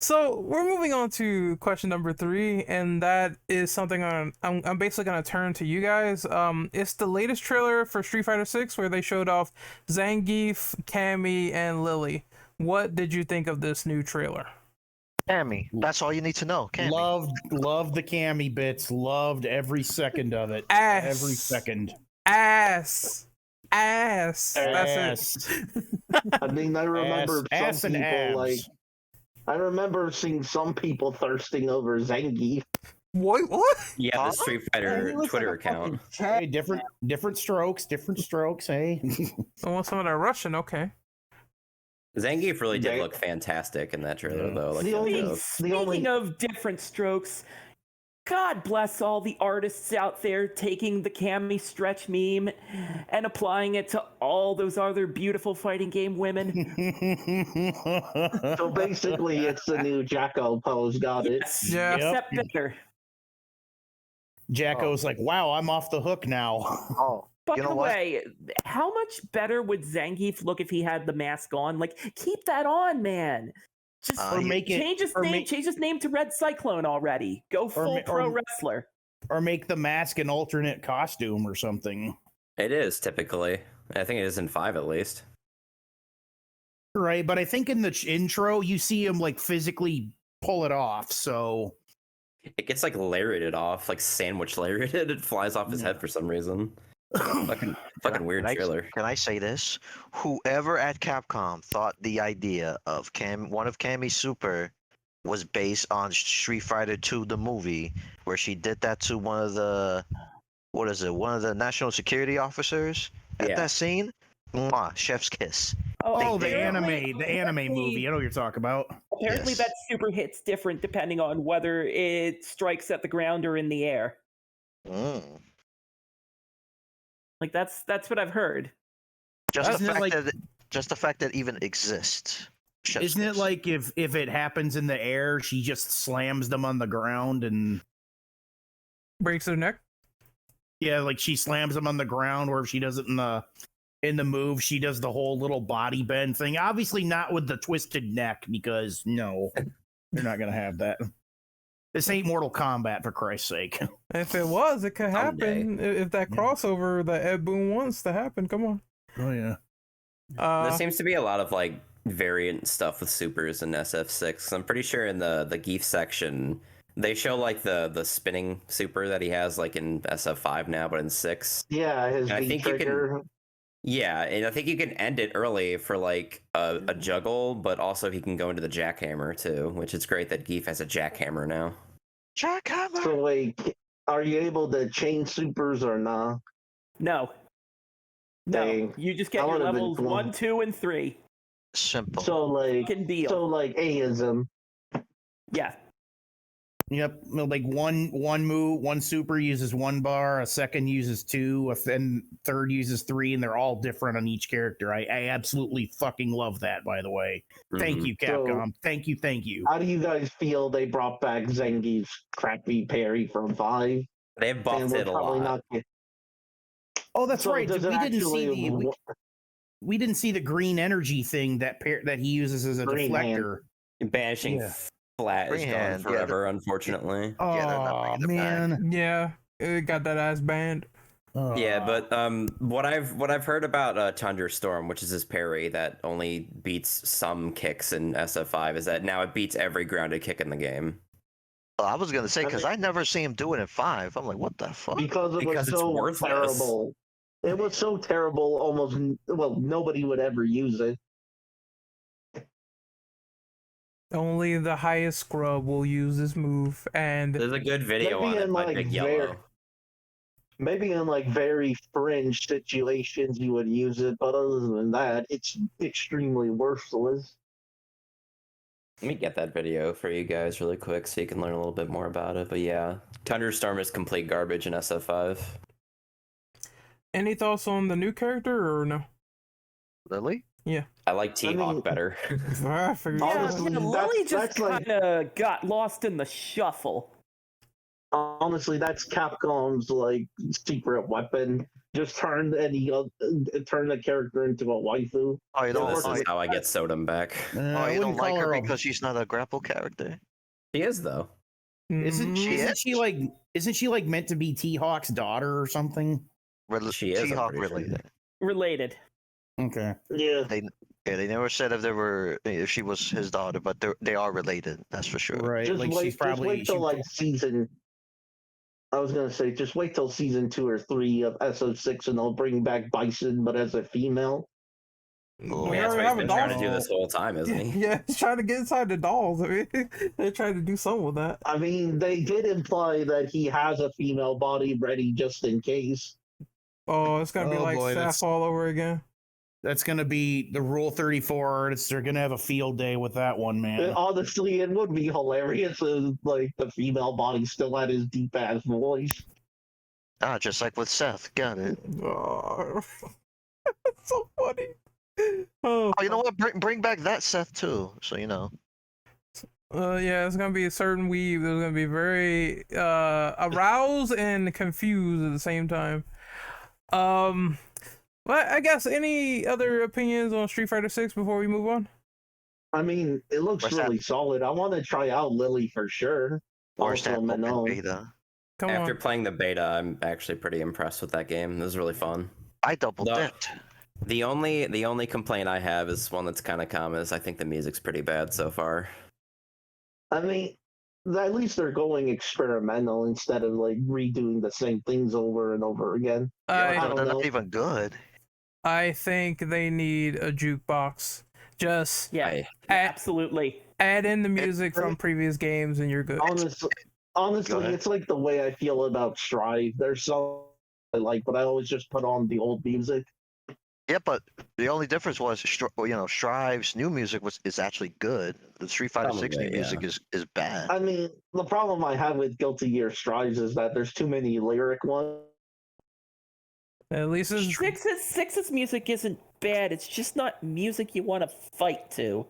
So we're moving on to question number 3, and that is something I'm basically gonna turn to you guys. It's the latest trailer for Street Fighter 6 where they showed off Zangief, Cammy, and Lily. What did you think of this new trailer? Cammy, that's all you need to know. Cammy. Loved the Cammy bits. Loved every second of it. Ass. Every second. Ass. That's Ass. it. I mean, I remember Ass some and people abs. like. I remember seeing some people thirsting over Zangief. What? Yeah, the Street Fighter Twitter account. Hey, different strokes. Hey. I want some of that Russian. Okay. Zangief really did They- look fantastic in that trailer, Yeah. though. Like, The only- the- Speaking of different strokes, God bless all the artists out there taking the Cammy stretch meme and applying it to all those other beautiful fighting game women. So basically, it's the new Jacko pose. Got it. Yes, Yeah. except better. Jacko's like, wow, I'm off the hook now. Oh, By you know the what? way, how much better would Zangief look if he had the mask on? Like, keep that on, man. Just Or make it- change his or name. make- Change his name to Red Cyclone already. Go full pro wrestler. Or make the mask an alternate costume or something. It is typically. I think it is in 5 at least. Right, but I think in the intro you see him like physically pull it off. So It gets like lariated off, like sandwich lariated. It flies off his head for some reason. Fucking weird Can I- trailer. Can I say this? Whoever at Capcom thought the idea of one of Cammy's super was based on Street Fighter 2, the movie, where she did that to one of the one of the national security officers at Yeah. that scene. Mwah, chef's kiss. oh, the apparently- anime movie. I know what you're talking about. Apparently, Yes. that super hit's different depending on whether it strikes at the ground or in the air. Mm. Like that's what I've heard. Just the Isn't it fact like- that just the fact that it even exists. Chef's Isn't it kiss. like if it happens in the air, she just slams them on the ground and Breaks their neck. yeah, like she slams them on the ground, or if she does it in the move, she does the whole little body bend thing. Obviously not with the twisted neck, because no, they're not gonna have that. This ain't Mortal Kombat, for Christ's sake. If it was, it could Someday. happen. If that Yeah. crossover that Ed Boon wants to happen, come on. Oh yeah. There seems to be a lot of like variant stuff with supers in SF6. I'm pretty sure in the Geef section they show like the spinning super that he has like in SF5 now, but in 6. Yeah, his I V think you can- trigger. Yeah, and I think you can end it early for like a juggle, but also he can go into the jackhammer too, which is great that Geef has a jackhammer now. Jackhammer. So like, are you able to chain supers or not? No. No, Dang. you just get That your would've been levels cool. 1, 2, and 3. Simple. So like, Can deal. so like Aism. Yeah. Yep, like one move, one super uses 1 bar, a second uses 2, then third uses 3, and they're all different on each character. I absolutely fucking love that. By the way, thank Mhm. you, Capcom. Thank you. How do you guys feel they brought back Zengi's crappy parry from 5? They've buffed And we're it a probably lot. not. Oh, that's So right. does We it didn't see actually we didn't see the green energy thing that he uses as a Green hand. deflector. Banishing Yeah. flat is gone Freehand, yeah, forever, unfortunately. Yeah, they're not Oh bringing it back. man. Yeah, it got that ass banned. Yeah, but what I've heard about Thunderstorm, which is his parry that only beats some kicks in SF5, is that now it beats every grounded kick in the game. Well, I was gonna say I because mean- I never see him do it in 5. I'm like, what the fuck? Because it Because was it's so worthless. terrible. It was so terrible, almost nobody would ever use it. Only the highest scrub will use this move, and There's a good video Maybe on it in, by like, Big very- Yellow. Maybe in like very fringe situations you would use it, but other than that, it's extremely worthless. Let me get that video for you guys really quick so you can learn a little bit more about it. But yeah, Thunderstorm is complete garbage in SF5. any thoughts on the new character or no? Lily? I like T-Hawk mean- better. I figured Honestly, so. Lily just that's like- kind of got lost in the shuffle. Honestly, that's Capcom's like secret weapon. Just turn the character into a waifu. Oh, you So don't, this oh, is how I get Sodom back. oh, I you don't wouldn't like call her a- because she's not a grapple character? She is though. Isn't Mhm. isn't she like meant to be T-Hawk's daughter or something? She is, I'm T-Hawk pretty sure. related. Related. Okay. Yeah. Yeah, they never said if she was his daughter, but they are related. That's for sure. Right. Just like wait. she's probably just wait till like season. I was gonna say, just wait till season 2 or 3 of SO6, and they'll bring back Bison, but as a female. Oh, We Yeah, that's already what he's have a been trying to doll. do this whole time, isn't he? Yeah, he's trying to get inside the dolls. I mean, they're trying to do something with that. I mean, they did imply that he has a female body ready just in case. Oh, it's gonna be Oh, like boy, Seth that's- all over again. That's gonna be the Rule 34. They're gonna have a field day with that one, man. Honestly, it would be hilarious if like the female body still had his deep ass voice. Ah, just like with Seth. Got it. Oh, that's so funny. Oh, Oh, you know what? Bring back that Seth too. So you know. yeah, it's gonna be a certain weave that's gonna be very aroused and confused at the same time. But I guess any other opinions on Street Fighter 6 before we move on? I mean, it looks Where's that? really solid. I want to try out Lily for sure. Or that Also, open Manon. beta. Come After on. playing the beta, I'm actually pretty impressed with that game. It was really fun. I double No. dipped. The only complaint I have is one that's kind of common is I think the music's pretty bad so far. I mean, at least they're going experimental instead of like redoing the same things over and over again. Yeah, I they're don't not know. even good. I think they need a jukebox. Just Yeah, I- absolutely. add in the music from previous games and you're good. Honestly, ahead. it's like the way I feel about Strive. There's some I like, but I always just put on the old music. Yeah, but the only difference was, Strive's new music is actually good. The Street Fighter Some of 6 new it, music yeah. is bad. I mean, the problem I have with Guilty Gear Strives is that there's too many lyric ones. At least it's Six's music isn't bad. It's just not music you want to fight to.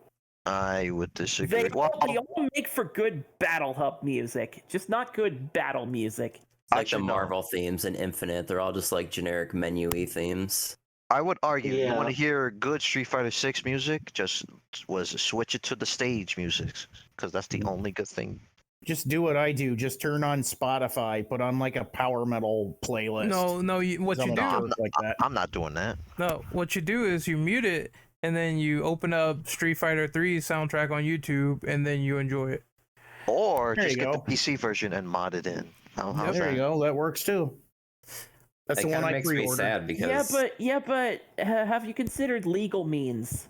I would disagree. They all make for good battle hub music, just not good battle music. It's like Actually, the no. Marvel themes and Infinite. They're all just like generic menu-y themes. I would argue, you want Yeah. to hear good Street Fighter 6 music, just switch it to the stage music, because that's the only good thing. Just do what I do. Just turn on Spotify, put on like a power metal playlist. no. What you I'm a do? jerk like that. I'm not doing that. No, what you do is you mute it and then you open up Street Fighter 3 soundtrack on YouTube and then you enjoy it. Or There just you get the go. PC version and mod it in. How's There that? you go. That works too. That's It the one kind of I makes me pre-ordered. sad because but have you considered legal means?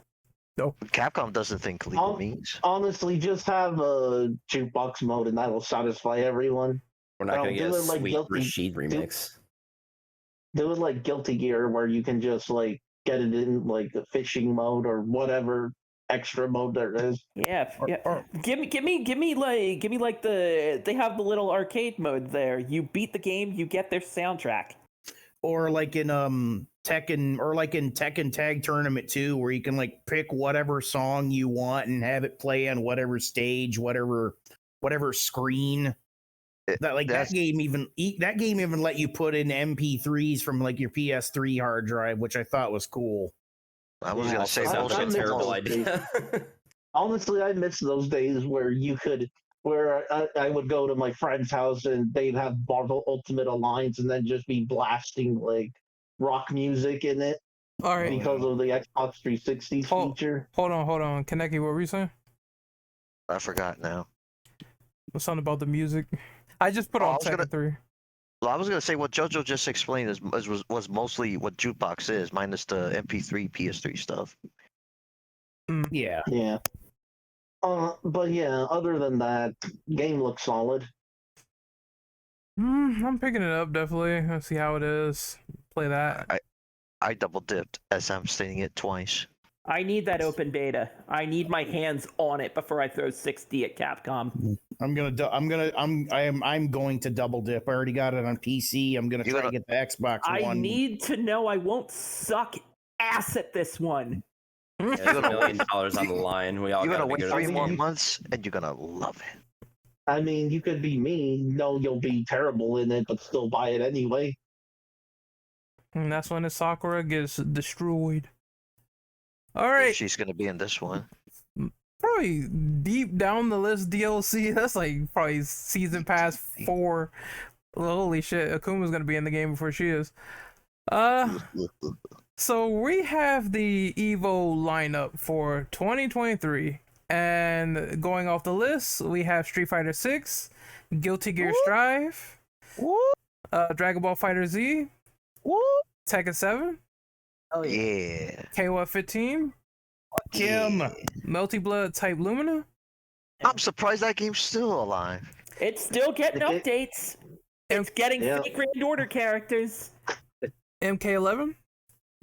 Capcom doesn't think legal Um, means. Honestly, just have a jukebox mode and that'll satisfy everyone. we're not Well, going to get do a it like sweet Guilty- Rashid remix. Do it like Guilty Gear, where you can just like get it in like a fishing mode or whatever. extra mode there is. Yeah, give me like they have the little arcade mode there. You beat the game, you get their soundtrack. Or like in Tekken, or like in Tekken Tag Tournament 2, where you can like pick whatever song you want and have it play on whatever stage, whatever screen. That game even let you put in MP3s from like your PS3 hard drive, which I thought was cool. I was gonna say sounds like a most terrible most- idea. Honestly, I miss those days where I would go to my friend's house and they'd have Marvel Ultimate Alliance and then just be blasting like rock music in it All right. because of the Xbox 360 feature. Hold on. Kaneki, what were you saying? I forgot now. Something about the music. I just put Oh, I on was gonna- Tekken 3. Well, I was gonna say what JoJo just explained was mostly what Jukebox is, minus the MP3 PS3 stuff. Yeah. Yeah. But yeah, other than that, game looks solid. I'm picking it up, definitely. Let's see how it is. Play that. I double dipped, as I'm stating it twice. I need that open beta. I need my hands on it before I throw 60 at Capcom. I'm going to double dip. I already got it on PC. I'm gonna try to get the Xbox I One. need to know I won't suck ass at this one. Yeah, there's $1 million on the line. We all You're gotta gonna be wait good at 3 this more game. months, and you're gonna love it. I mean, you could be me, know you'll be terrible in it, but still buy it anyway. And that's when the Sakura gets destroyed. All right. She's gonna be in this one. Probably deep down the list DLC. That's like probably season pass 4. Holy shit, Akuma's gonna be in the game before she is. So we have the EVO lineup for 2023, and going off the list, we have Street Fighter 6, Guilty Gear Strive, Dragon Ball Fighter Z, Tekken 7, Oh Yeah. KOF 15, Kim. Melty Blood Type Lumina, I'm surprised that game's still alive. It's still getting Okay. updates. It's getting Yeah. fake Grand Order characters. MK11.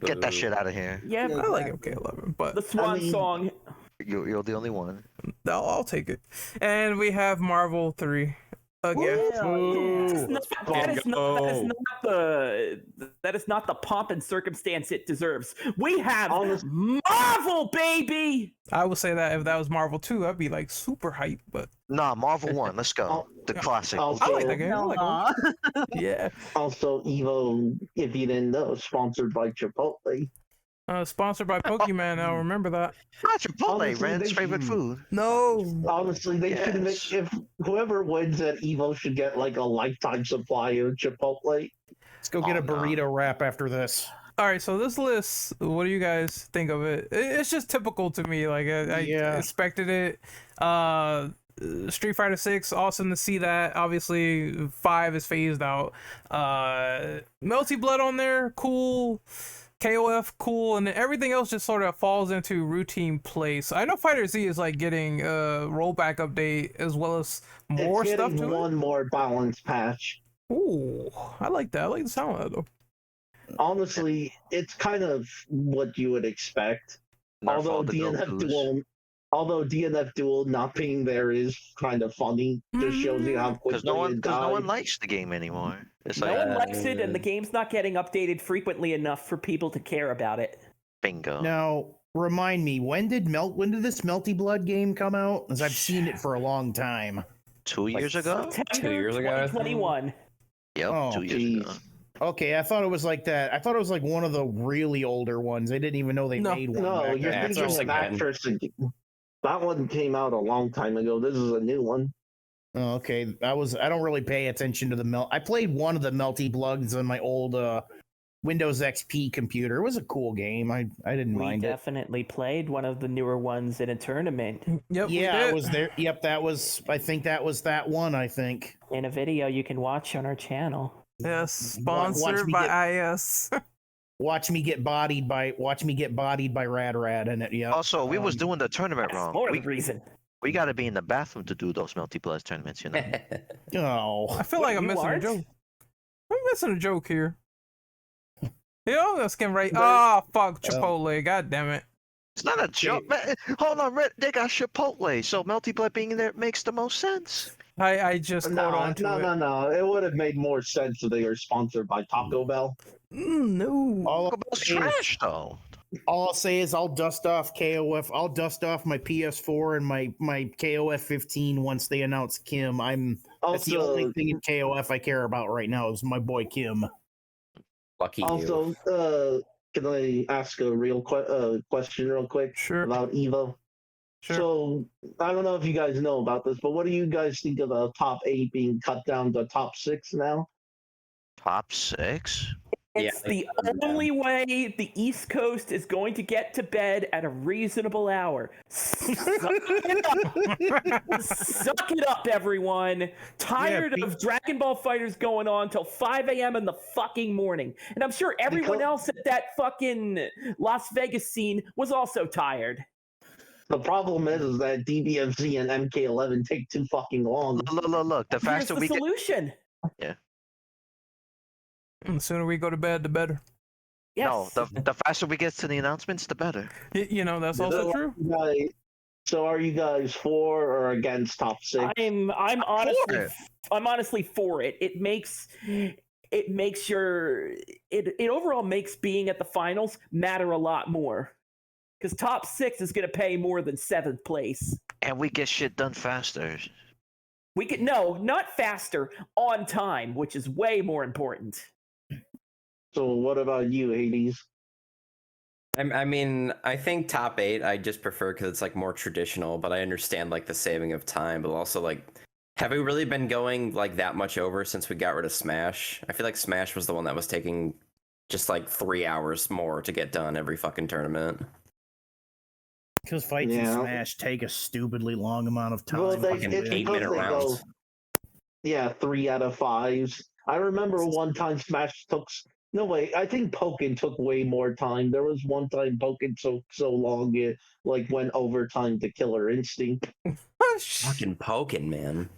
Get that shit out of here. Yeah, I like MK11, but the Swan mean- Song. You're the only one. I'll take it. And we have Marvel 3 again. That is not the pomp and circumstance it deserves. We have Honest- Marvel, baby. I would say that if that was Marvel 2, I'd be like super hyped, but Nah, Marvel 1, let's go. Oh, The classic. oh, I like that game. I like it. Yeah. Also, EVO, if you didn't know, sponsored by Chipotle. Sponsored by Pokemon. I'll remember that. Ah, Chipotle, Honestly, Rand's they- favorite food. No. Honestly, they should Yes. make, if whoever wins at EVO should get like a lifetime supply of Chipotle. Let's go get Oh, a burrito wrap after this. All right, so this list, what do you guys think of it? It's just typical to me. Like I Yeah. expected it. Street Fighter 6, awesome to see that. Obviously, 5 is phased out. Melty Blood on there, cool. KOF, cool, and then everything else just sort of falls into routine place. I know Fighter Z is like getting a rollback update as well as more It's stuff getting to one more balance patch. it. Ooh, I like that. I like the sound of that though. Honestly, it's kind of what you would expect. Nerf all Although the DNF Duel not being there is kind of funny. Just shows you how quickly Because no it one died. likes the game anymore. It's No like one likes it, and the game's not getting updated frequently enough for people to care about it. bingo. Now, remind me, when did this Melty Blood game come out? Because I've seen it for a long time. 2 years ago? September 2 years ago, I think. 2021. Yep, Oh, 2 years ago. Jeez. Okay, I thought it was like that. I thought it was like one of the really older ones. I didn't even know they No. made one. No, back you're Yeah, then. it's thinking just of like Actress. That one came out a long time ago. This is a new one. Oh, okay, I don't really pay attention to the melt. I played one of the Melty Bloods on my old Windows XP computer. It was a cool game. I didn't We mind it. definitely played one of the newer ones in a tournament. Yep. we Yeah, I did. was there. Yep, that was. I think that was that one. I think. In a video you can watch on our channel. Yes, Watch sponsored me by IS. Watch me get bodied by Rad in it. Yeah. Also, we was doing the tournament That's wrong. more We, the reason. we got to be in the bathroom to do those Melty Blood tournaments, you know? Oh. I feel What, like I'm you missing a aren't? joke. I'm missing a joke here. Yeah, I'm gonna skim right. But- Ah, fuck Chipotle. God damn it. It's not a joke, man. Hold on, they got Chipotle, so Melty Blood being there makes the most sense. I just caught on to it. No. It would have made more sense if they were sponsored by Taco Bell. No. Taco Bell's trash, though. All I'll say is I'll dust off KOF. I'll dust off my PS4 and my KOF 15 once they announce Kim. That's the only thing in KOF I care about right now is my boy Kim. Lucky you. Also, can I ask a real question real quick? Sure. About EVO? Sure. So, I don't know if you guys know about this, but what do you guys think of the top 8 being cut down to top 6 now? Top 6? It's the only way the East Coast is going to get to bed at a reasonable hour. Suck it up, everyone. Tired of Dragon Ball Fighters going on till 5 a.m. in the fucking morning. And I'm sure everyone else at that fucking Las Vegas scene was also tired. The problem is that DBFZ and MK11 take too fucking long. Look. The faster Here's the solution. Yeah. The sooner we go to bed, the better. Yes. No, the faster we get to the announcements, the better. You know, that's also true. So are you guys for or against top 6? I'm honestly for it. It makes it overall makes being at the finals matter a lot more. Because top 6 is going to pay more than 7th place. And we get shit done faster. We could not faster, on time, which is way more important. So what about you, Hades? I mean, I think top 8 I just prefer because it's like more traditional, but I understand like the saving of time, but also like, have we really been going like that much over since we got rid of Smash? I feel like Smash was the one that was taking just like 3 hours more to get done every fucking tournament. Because fights in Smash take a stupidly long amount of time. Well, Fucking 8-minute rounds. 3 out of 5s. I remember one time Smash took... No, wait, I think Pokken took way more time. There was one time Pokken took so long it like went overtime to Killer Instinct. Fucking Pokken, man.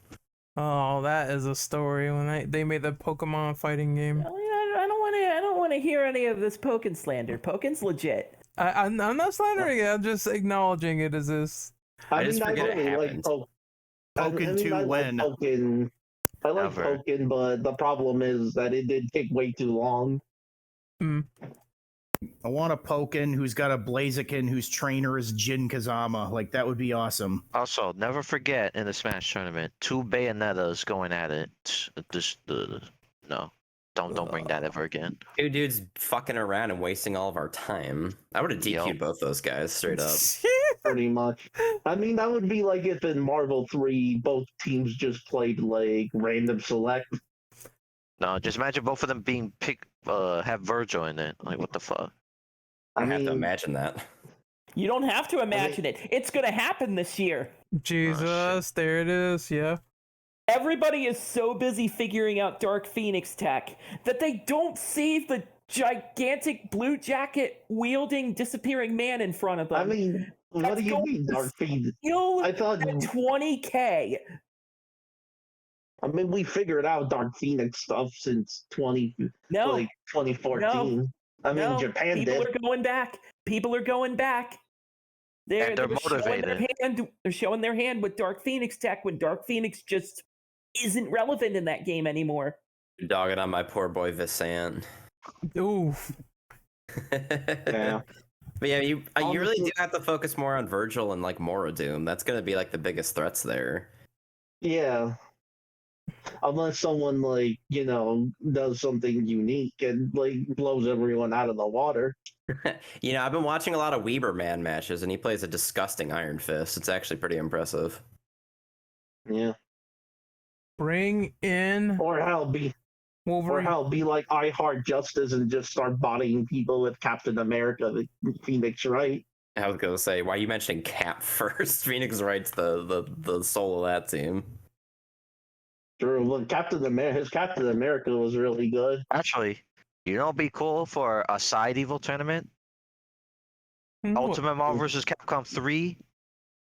Oh, that is a story when they made the Pokemon fighting game. I don't want to hear any of this Pokken slander. Pokken's legit. I'm not slandering it. I'm just acknowledging it as this. I just forget it like happened. Pokken to win. I like Never. Pokken, but the problem is that it did take way too long. I want a Pokken who's got a Blaziken whose trainer is Jin Kazama. Like, that would be awesome. Also, never forget in the Smash tournament, 2 Bayonettas going at it. No. Don't bring that ever again. Two dudes fucking around and wasting all of our time. I would have DQ'd both those guys straight up. Pretty much. I mean, that would be like if in Marvel 3, both teams just played like random select. No, just imagine both of them being have Virgil in it. Like, what the fuck? I have to imagine that. You don't have to imagine it. It's going to happen this year. Jesus, there it is. Yeah. Everybody is so busy figuring out Dark Phoenix tech that they don't see the gigantic blue jacket wielding disappearing man in front of them. I mean, what do you mean Dark Phoenix? I thought 20K. I mean, we figured out Dark Phoenix stuff since 2014. I mean, Japan people did. Are going back. People are going back. They're motivated. They're showing their hand with Dark Phoenix tech when Dark Phoenix just isn't relevant in that game anymore. Dogging on my poor boy Visant. Ooh. Yeah. But yeah, you really do have to focus more on Virgil and like Morodoom. That's gonna be like the biggest threats there. Yeah. Unless someone like, does something unique and like blows everyone out of the water. I've been watching a lot of Weber Man matches and he plays a disgusting Iron Fist. It's actually pretty impressive. Yeah. Bring in Or hell, be like I Heart Justice and just start bodying people with Captain America, the Phoenix, right? I was gonna say, why are you mentioning Cap first? Phoenix Wright's the soul of that team. True. Well, Captain America was really good. Actually, it'd be cool for a side Evil tournament? Ultimate Marvel vs. Capcom 3,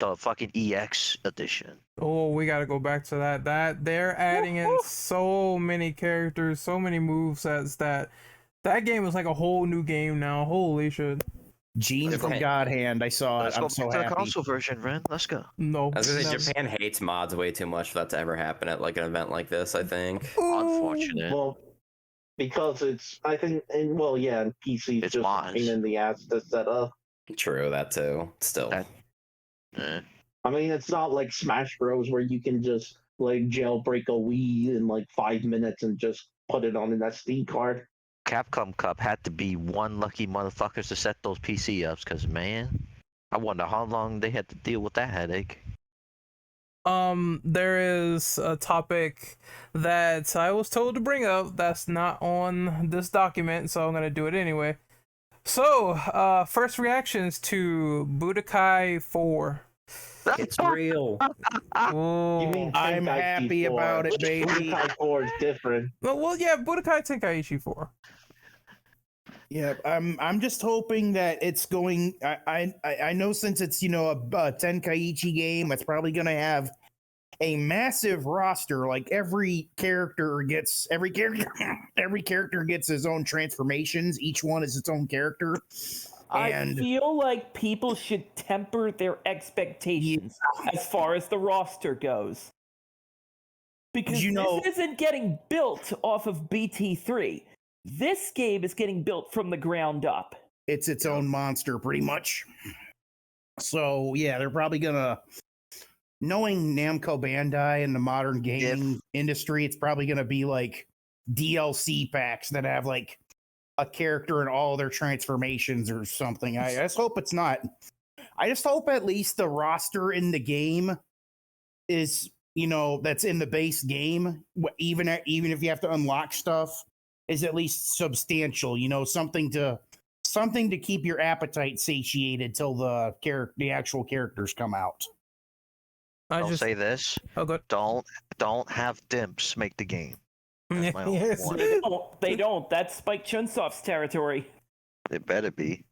the fucking EX edition. Oh, we gotta go back to that. They're adding in so many characters, so many movesets that game is like a whole new game now. Holy shit. Gene Let's from go. God Hand. I saw it. Let's I'm go so back to the happy. console version, Ren. Let's go. No. I was gonna say never. Japan hates mods way too much for that to ever happen at like an event like this. I think. Unfortunate. Well, because it's, I think, and well, yeah, and PC's It's just a mods. pain in the ass to set up. True, that too. Still. That- I mean, it's not like Smash Bros. Where you can just like jailbreak a Wii in like 5 minutes and just put it on an SD card. Capcom Cup had to be one lucky motherfuckers to set those PC ups, cause man, I wonder how long they had to deal with that headache. There is a topic that I was told to bring up that's not on this document, so I'm gonna do it anyway. So, first reactions to Budokai 4. It's real. You mean I'm Tenkaichi happy 4. about it, baby. Budokai 4 is different. Well, yeah, Budokai Tenkaichi 4. Yeah, I'm just hoping that it's going. I know since it's a Tenkaichi game, it's probably going to have a massive roster. Like every character gets his own transformations. Each one is its own character. I And feel like people should temper their expectations as far as the roster goes. Because this isn't getting built off of BT3. This game is getting built from the ground up. it's its own monster, pretty much. So yeah, they're probably gonna. Knowing Namco Bandai and the modern gaming industry, it's probably gonna be like DLC packs that have like a character in all their transformations or something. I just hope it's not. I just hope at least the roster in the game is, that's in the base game, even if you have to unlock stuff, is at least substantial. Something to keep your appetite satiated till the actual characters come out. I'll say this: Oh, good. don't have dimps make the game. That's my only Yes. one. They don't. That's Spike Chunsoft's territory. It better be.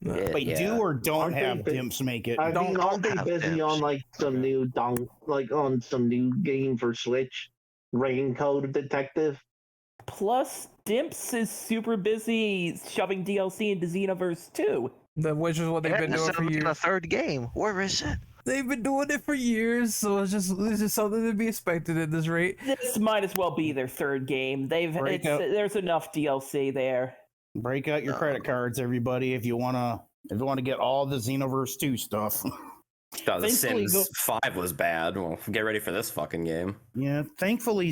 Wait, do or don't Aren't they have big- dimps make it? I mean, aren't they have busy dimps. on like some new on some new game for Switch, Raincoat Detective? Plus, Dimps is super busy shoving DLC into Xenoverse 2. Which is what they've been doing for A years. third game. Where is it? They've been doing it for years, so it's just something to be expected at this rate. This might as well be their third game. There's enough DLC there. Break out your credit cards, everybody, if you wanna get all the Xenoverse 2 stuff. God, The Thankfully, Sims 5 was bad. Well, get ready for this fucking game. Yeah, thankfully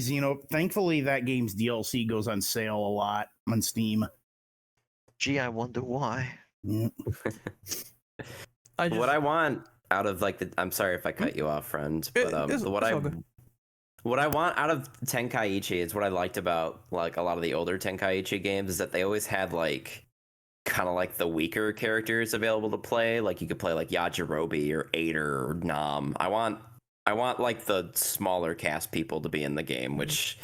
that game's DLC goes on sale a lot on Steam. Gee, I wonder why. Yeah. What I want out of I'm sorry if I cut you off, friend, but what I want out of Tenkaichi is what I liked about like a lot of the older Tenkaichi games is that they always had like kind of like the weaker characters available to play. Like you could play like Yajirobe or Aider or Nam. I want like the smaller cast people to be in the game, which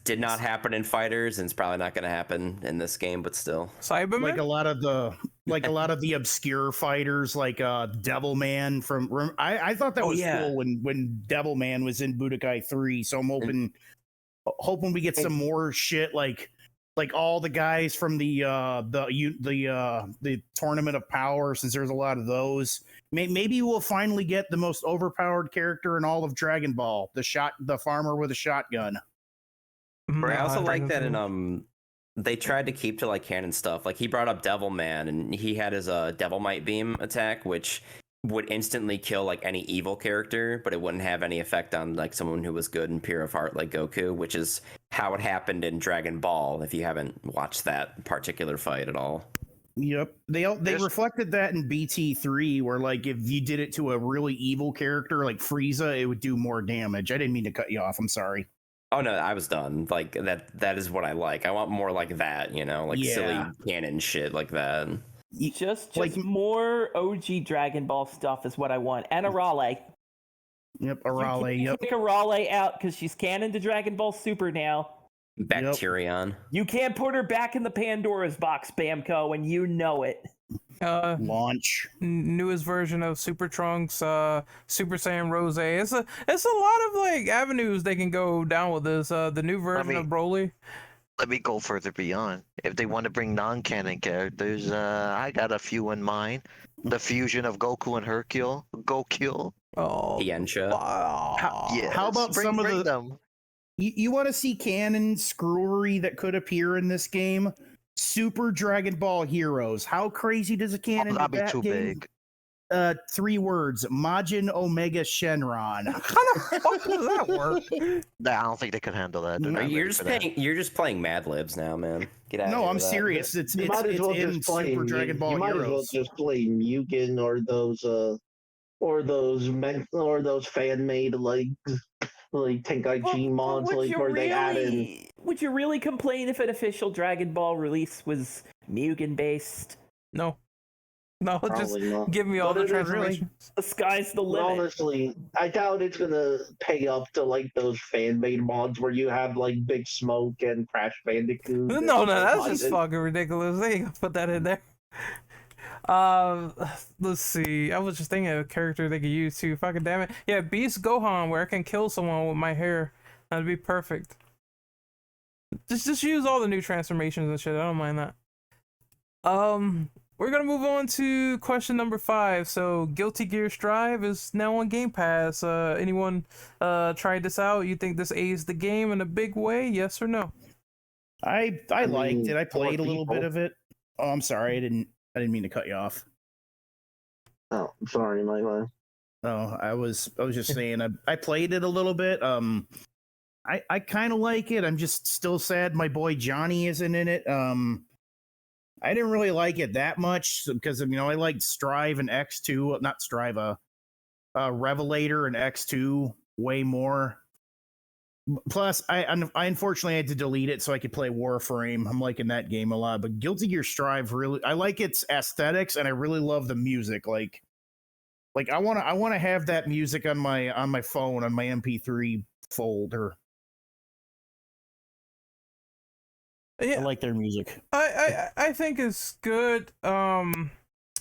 did not happen in Fighters and it's probably not going to happen in this game, but still. Cyberman? Like a lot of the obscure fighters, like Devilman from. I thought that was cool when Devilman was in Budokai 3. So I'm hoping we get some more shit like all the guys from the Tournament of Power, since there's a lot of those. Maybe we'll finally get the most overpowered character in all of Dragon Ball, the farmer with a shotgun. I also like that in they tried to keep to like canon stuff. Like he brought up Devilman and he had his Devil Might Beam attack, which would instantly kill like any evil character, but it wouldn't have any effect on like someone who was good and pure of heart like Goku, which is how it happened in Dragon Ball if you haven't watched that particular fight at all. Yep. They reflected that in BT3 where like if you did it to a really evil character like Frieza, it would do more damage. I didn't mean to cut you off. I'm sorry. Oh no, I was done. Like that is what I like. I want more like that, like silly canon shit like that. Just like more OG Dragon Ball stuff is what I want. And Arale. Yep, Arale. Yep. Take Arale out because she's canon to Dragon Ball Super now. Bacterion. You can't put her back in the Pandora's box, Bamco, and you know it. Launch newest version of Super Trunks, Super Saiyan Rose. It's a lot of like avenues they can go down with this. The new version of Broly. Let me go further beyond. If they want to bring non-canon characters, I got a few in mind. The fusion of Goku and Hercule. Gokule. Oh, Yensha. Yeah. How about some of bring the? them? You want to see canon screwery that could appear in this game? Super Dragon Ball Heroes. How crazy does a Oh, canon that'd be that too game? big. 3 words: Majin Omega Shenron. how the fuck does that work? Nah, I don't think they could handle that. They're not You're ready just for that. playing. You're just playing Mad Libs now, man. Get out. No, of here I'm with that. serious. It's You might as well in just play Super Dragon Ball You might as well Heroes. just play Mugen or those fan made like Tenkaichi mods would like you where they add in. would you really complain if an official Dragon Ball release was Mugen based? No, just Probably not. give me all But the it is transformations. The sky's the But limit. honestly, I doubt it's gonna pay up to like those fan made mods where you have like Big Smoke and Crash Bandicoot. No, and that's stuff just like that. fucking ridiculous. They ain't gonna put that in there. Let's see. I was just thinking of a character they could use too. Fucking damn it. Yeah, Beast Gohan, where I can kill someone with my hair. That'd be perfect. Just use all the new transformations and shit. I don't mind that. We're gonna move on to question number 5. So, Guilty Gear Strive is now on Game Pass. Anyone tried this out? You think this aids the game in a big way? Yes or no? I liked it. I more played a little bit people. of it. Oh, I'm sorry. I didn't mean to cut you off. Oh, sorry, my bad. Oh, I was just saying I played it a little bit. I kind of like it. I'm just still sad my boy Johnny isn't in it. I didn't really like it that much because I liked Strive and X2, not Strive, Revelator and X2 way more. Plus, I unfortunately had to delete it so I could play Warframe. I'm liking that game a lot, but Guilty Gear Strive really, I like its aesthetics and I really love the music. Like I want to have that music on my phone on my MP3 folder. Yeah, I like their music. I think it's good.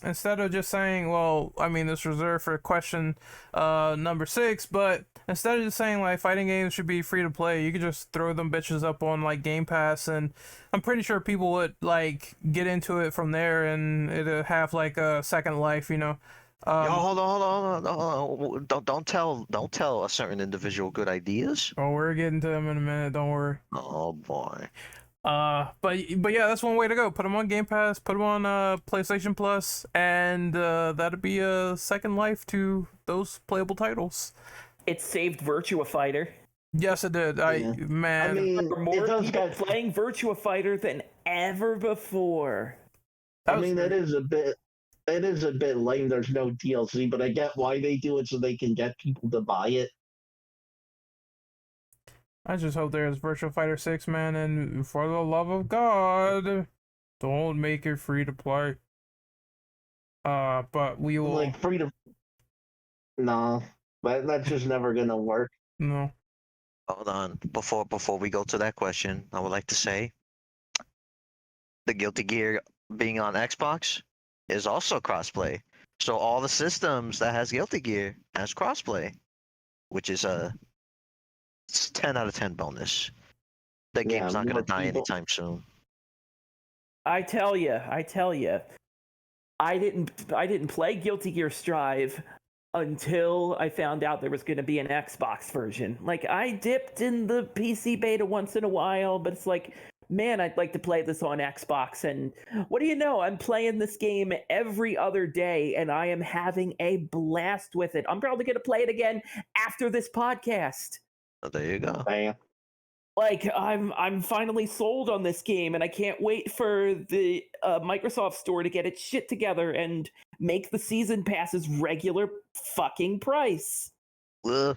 Instead of just saying, well, I mean, this reserved for question number 6, but instead of just saying like fighting games should be free to play, you could just throw them bitches up on like Game Pass, and I'm pretty sure people would like get into it from there, and it'll have like a second life, you know. Yo, hold on. Don't tell a certain individual good ideas. Oh, we're getting to them in a minute. Don't worry. Oh boy. But yeah, that's one way to go. Put them on Game Pass, put them on PlayStation Plus, and that'd be a second life to those playable titles. It saved Virtua Fighter. Yes, it did. Yeah. Man, I mean, There are it more does people get. playing Virtua Fighter than ever before. I mean, it is a bit lame. There's no DLC, but I get why they do it so they can get people to buy it. I just hope there's Virtua Fighter 6, man, and for the love of God, don't make it free to play. But we will. Like free to. Nah, but that's just never gonna work. No. Hold on. Before we go to that question, I would like to say the Guilty Gear being on Xbox is also crossplay. So all the systems that has Guilty Gear has crossplay, which is it's 10 out of 10 bonus. That Yeah, game's not gonna more die people- anytime soon. I tell you, I didn't play Guilty Gear Strive until I found out there was going to be an Xbox version. Like, I dipped in the PC beta once in a while, but it's like, man, I'd like to play this on Xbox. And what do you know? I'm playing this game every other day, and I am having a blast with it. I'm probably going to play it again after this podcast. So there you go. Damn. Like, I'm finally sold on this game, and I can't wait for the Microsoft Store to get its shit together and make the season passes regular fucking price. Yeah,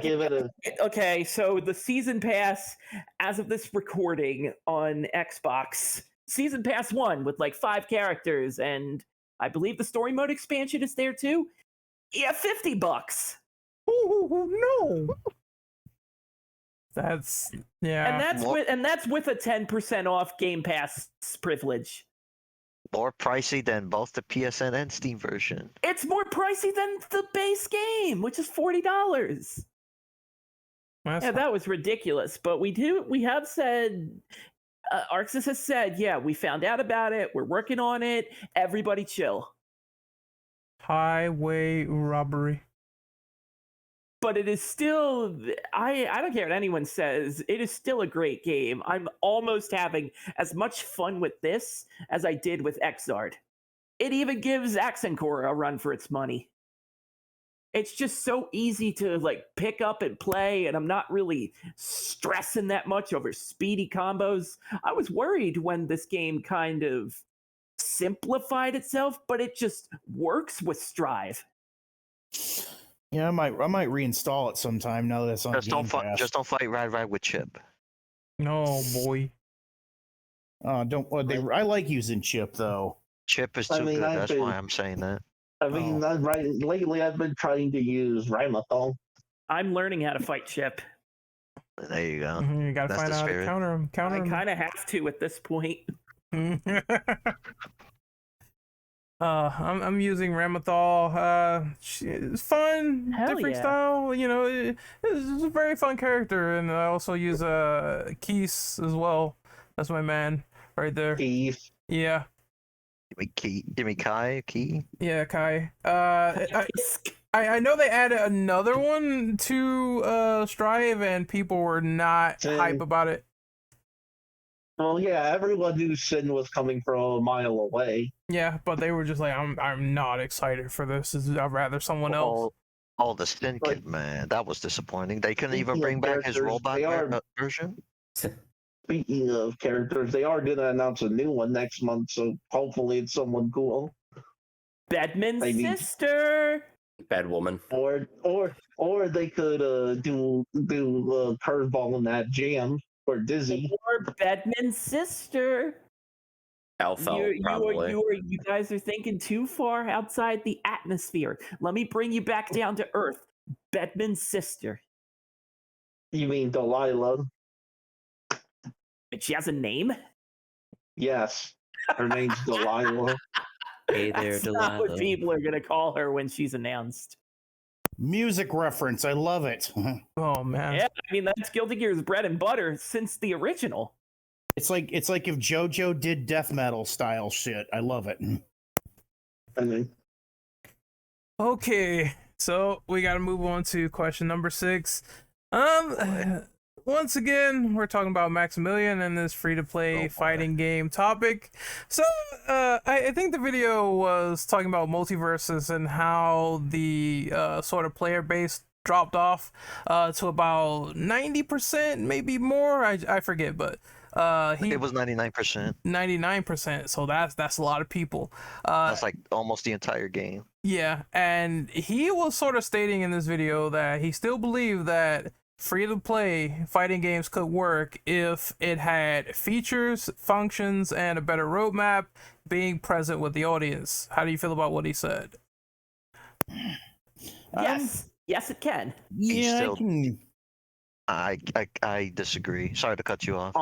give it a. Okay, so the season pass, as of this recording on Xbox, season pass 1 with like 5 characters, and I believe the story mode expansion is there too. Yeah, $50. Oh no. That's yeah. And that's with a 10% off Game Pass privilege. More pricey than both the PSN and Steam version. It's more pricey than the base game, which is $40. Yeah, that was ridiculous. But we have said, Arxis has said, yeah, we found out about it. We're working on it. Everybody chill. Highway robbery. But it is still, I don't care what anyone says, it is still a great game. I'm almost having as much fun with this as I did with Xrd. It even gives Accent Core a run for its money. It's just so easy to like pick up and play, and I'm not really stressing that much over speedy combos. I was worried when this game kind of simplified itself, but it just works with Strive. Yeah, I might reinstall it sometime now that it's on Just Game don't fight. Pass. Just don't fight Rad with Chip. No, boy. Don't. I like using Chip though. Chip is I too mean, good. I've That's been- why I'm saying that. I mean, lately I've been trying to use Ramathol. I'm learning how to fight Chip. There you go. You gotta That's find the out how to spirit. counter him. Counter I him. kind of have to at this point. I'm using Ramathal. It's fun, Hell different yeah. style. You know, it's a very fun character, and I also use Keese as well. That's my man right there. Keith. Yeah, Give me Kai. Key. yeah, Kai. I know they added another one to Strive, and people were not hype about it. Well, yeah, everyone knew Sin was coming from a mile away. Yeah, but they were just like, I'm not excited for this. I'd rather someone else. Oh, the Stin Kid, man, that was disappointing. They couldn't even Speaking bring of back his characters, robot they are- version. Speaking of characters, they are going to announce a new one next month, so hopefully it's someone cool. Bedman's Maybe. sister. Bad woman. Or they could do curveball in that jam or Dizzy. Or Bedman's sister. Alpha, probably. You guys are thinking too far outside the atmosphere. Let me bring you back down to earth. Bedman's sister. You mean Delilah? And she has a name? Yes, her name's Delilah. Hey there, That's not what Delilah. people are gonna call her when she's announced. Music reference. I love it. Oh man. Yeah, I mean that's Guilty Gear's bread and butter since the original. It's like if JoJo did death metal style shit. I love it. I mean, Okay, so we got to move on to question number 6. Once again, we're talking about Maximilian and this free-to-play fighting game topic. So, I think the video was talking about multiverses and how the sort of player base dropped off to about 90%, maybe more. I forget, but It was 99%. 99%. So that's a lot of people. That's like almost the entire game. Yeah, and he was sort of stating in this video that he still believed that free-to-play fighting games could work if it had features, functions, and a better roadmap being present with the audience. How do you feel about what he said? Yes, yes, it can. Yeah, still- I can. I disagree. Sorry to cut you off.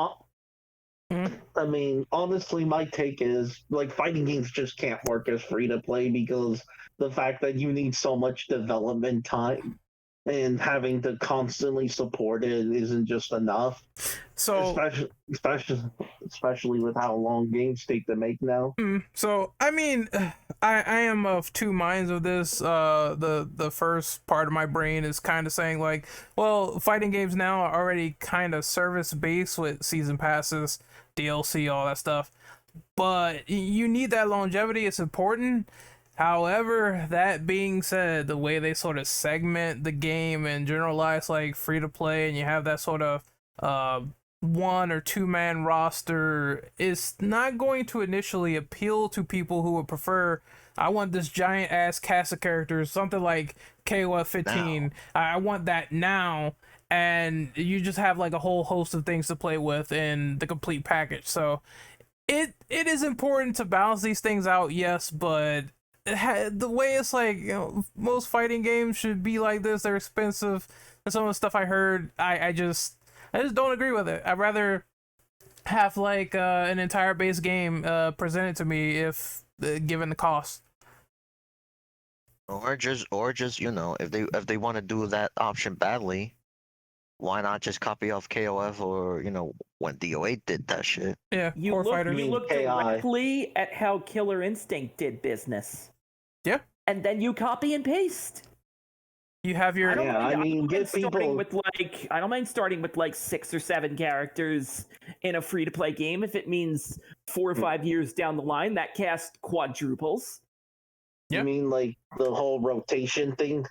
I mean, honestly, my take is like fighting games just can't work as free to play because the fact that you need so much development time and having to constantly support it isn't just enough. So, Especially with how long games take to make now. so I mean, I am of two minds of this. The first part of my brain is kind of saying like, well, fighting games now are already kind of service based with season passes, DLC, all that stuff. But you need that longevity. It's important. However, that being said, the way they sort of segment the game and generalize like free to play, and you have that sort of 1 or 2 man roster is not going to initially appeal to people who would prefer, I want this giant ass cast of characters, something like KOF 15. I want that now, and you just have like a whole host of things to play with in the complete package. So it is important to balance these things out, yes, but the way it's like, you know, most fighting games should be like this. They're expensive, and some of the stuff I heard, I just don't agree with it. I'd rather have like an entire base game presented to me if given the cost. Or just if they want to do that option badly, Why not just copy off KOF or when DO8 did that shit? Yeah, You core look, fighters. you look KI. directly at how Killer Instinct did business. Yeah. And then you copy and paste. You have your. Yeah, I mean, give people. I don't mind starting with like 6 or 7 characters in a free-to-play game if it means 4 or 5 years down the line that cast quadruples. Yeah. You mean like the whole rotation thing?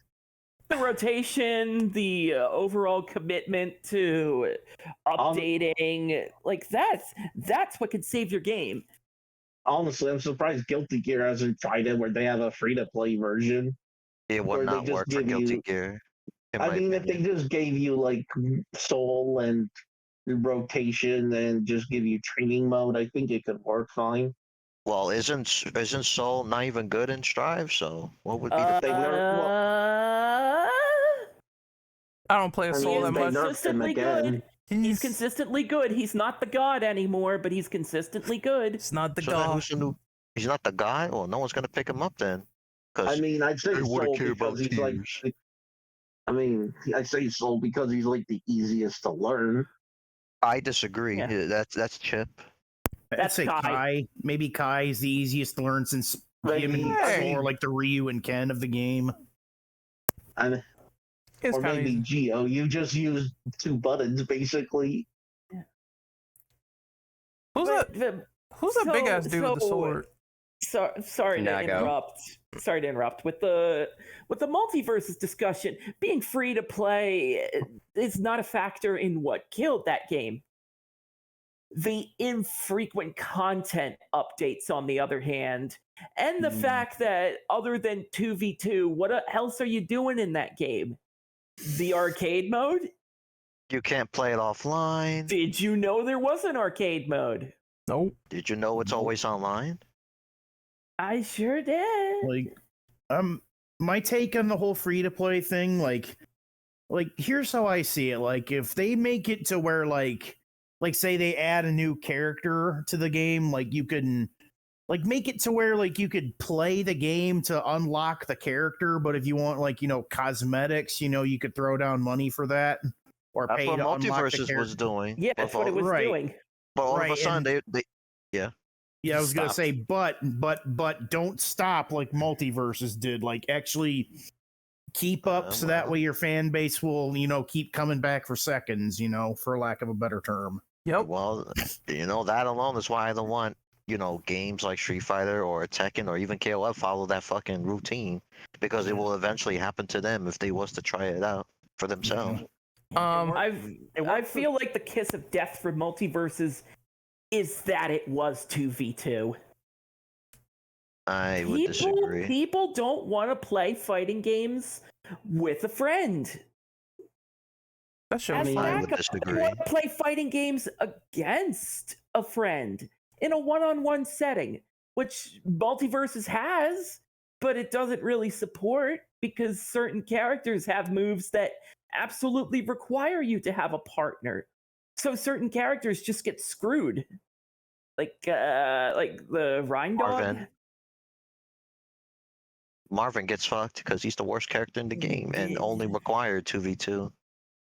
The rotation, the overall commitment to updating, like that's what could save your game. Honestly, I'm surprised Guilty Gear hasn't tried it where they have a free-to-play version. It would Or they not just work for give Guilty you- Gear. I mean, if they just gave you like soul and rotation and just give you training mode, I think it could work fine. Well, isn't Soul not even good in Strive? So what would be the they nerf- I don't play a I Soul mean, that they much. nerfed him Consistently again. good. He's consistently good. He's not the god anymore, but he's consistently good. It's not the So then god. who's the new? He's not the guy. Well, no one's gonna pick him up then. I Because mean, I'd say They wouldn't soul care about because he's like. tiers. I mean, I say soul because he's like the easiest to learn. I disagree. Yeah. That's Chip. I'd That's say Kai. Kai. Maybe Kai is the easiest to learn since him and Hey. Thor are like the Ryu and Ken of the game. And, It's or kind of maybe easy. Geo. You just use 2 buttons basically. Who's that? Who's that big ass dude with the sword? Sorry to Nago. interrupt. Sorry to interrupt. With the multiverses discussion, being free to play is not a factor in what killed that game. The infrequent content updates, on the other hand, and the fact that other than 2v2, what else are you doing in that game? The arcade mode? You can't play it offline. Did you know there was an arcade mode? Nope. Did you know it's always online? I sure did. Like, my take on the whole free to play thing, like here's how I see it. Like, if they make it to where like say they add a new character to the game, like you can make it to where like you could play the game to unlock the character, but if you want like cosmetics, you could throw down money for that or That's pay what to unlock the Multiverses character. was doing. Yeah, But that's what it was Right. doing. But all of a Right, sudden, and- they Yeah, I was gonna Stop. say, but don't stop like Multiverses did. Like, actually keep up so that well. way your fan base will, keep coming back for seconds. For lack of a better term. Yep. Well, that alone is why I don't want, games like Street Fighter or Tekken or even KOF follow that fucking routine, because it will eventually happen to them if they was to try it out for themselves. I feel like the kiss of death for multiverses is that it was 2v2. I would disagree. People don't want to play fighting games with a friend. That shit As was I fun. would backup, disagree. they want to play fighting games against a friend in a one-on-one setting, which Multiverses has, but it doesn't really support because certain characters have moves that absolutely require you to have a partner. So certain characters just get screwed. Like the Rhine Dog. Marvin gets fucked because he's the worst character in the game and only required 2v2.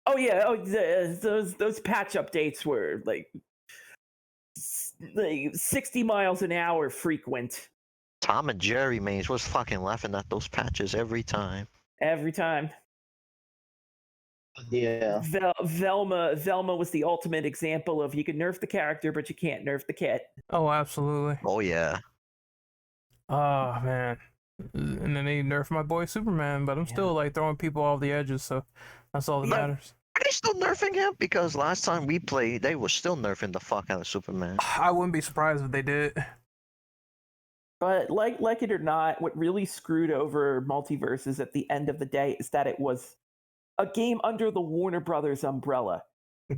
Oh yeah, those patch updates were like 60 miles an hour frequent. Tom and Jerry mains was fucking laughing at those patches every time. Every time. Yeah. Velma was the ultimate example of you can nerf the character, but you can't nerf the kit. Oh, absolutely. Oh yeah. Oh man. And then they nerfed my boy Superman, but I'm still like throwing people off the edges, so that's all that Yeah. matters. Are they still nerfing him? Because last time we played, they were still nerfing the fuck out of Superman. I wouldn't be surprised if they did. But like it or not, what really screwed over Multiverses at the end of the day is that it was a game under the Warner Brothers umbrella.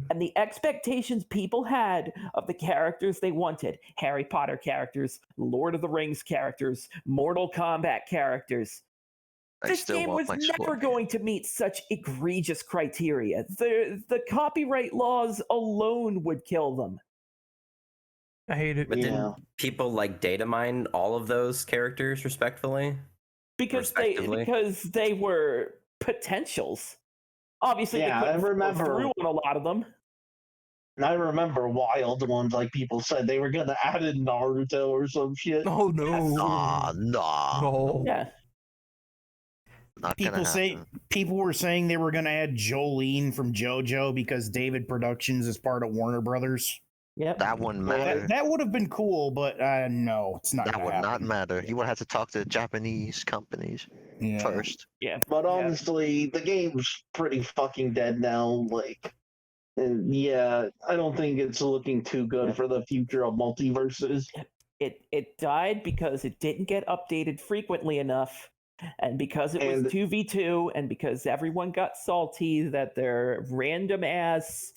And the expectations people had of the characters they wanted, Harry Potter characters, Lord of the Rings characters, Mortal Kombat characters, I this still game want was my never Scorpion. going to meet such egregious criteria. The copyright laws alone would kill them. I hate it. But Yeah. didn't people like data mine all of those characters respectfully? Because Respectively. they were potentials. Obviously, Yeah, they I couldn't follow remember. through on a lot of them. I remember wild ones, like people said they were gonna add in Naruto or some shit. Oh no. Nah, No. Yeah. not gonna happen. People were saying they were going to add Jolene from JoJo because David Productions is part of Warner Brothers. Yep. That wouldn't Well, matter. That would have been cool, but no, it's not. That gonna would happen. not matter. You would have to talk to Japanese companies Yeah. first. Yeah. But Yeah. honestly, the game's pretty fucking dead now. Like, and yeah, I don't think it's looking too good for the future of multiverses. It died because it didn't get updated frequently enough, and because it was And- 2v2, and because everyone got salty that their random ass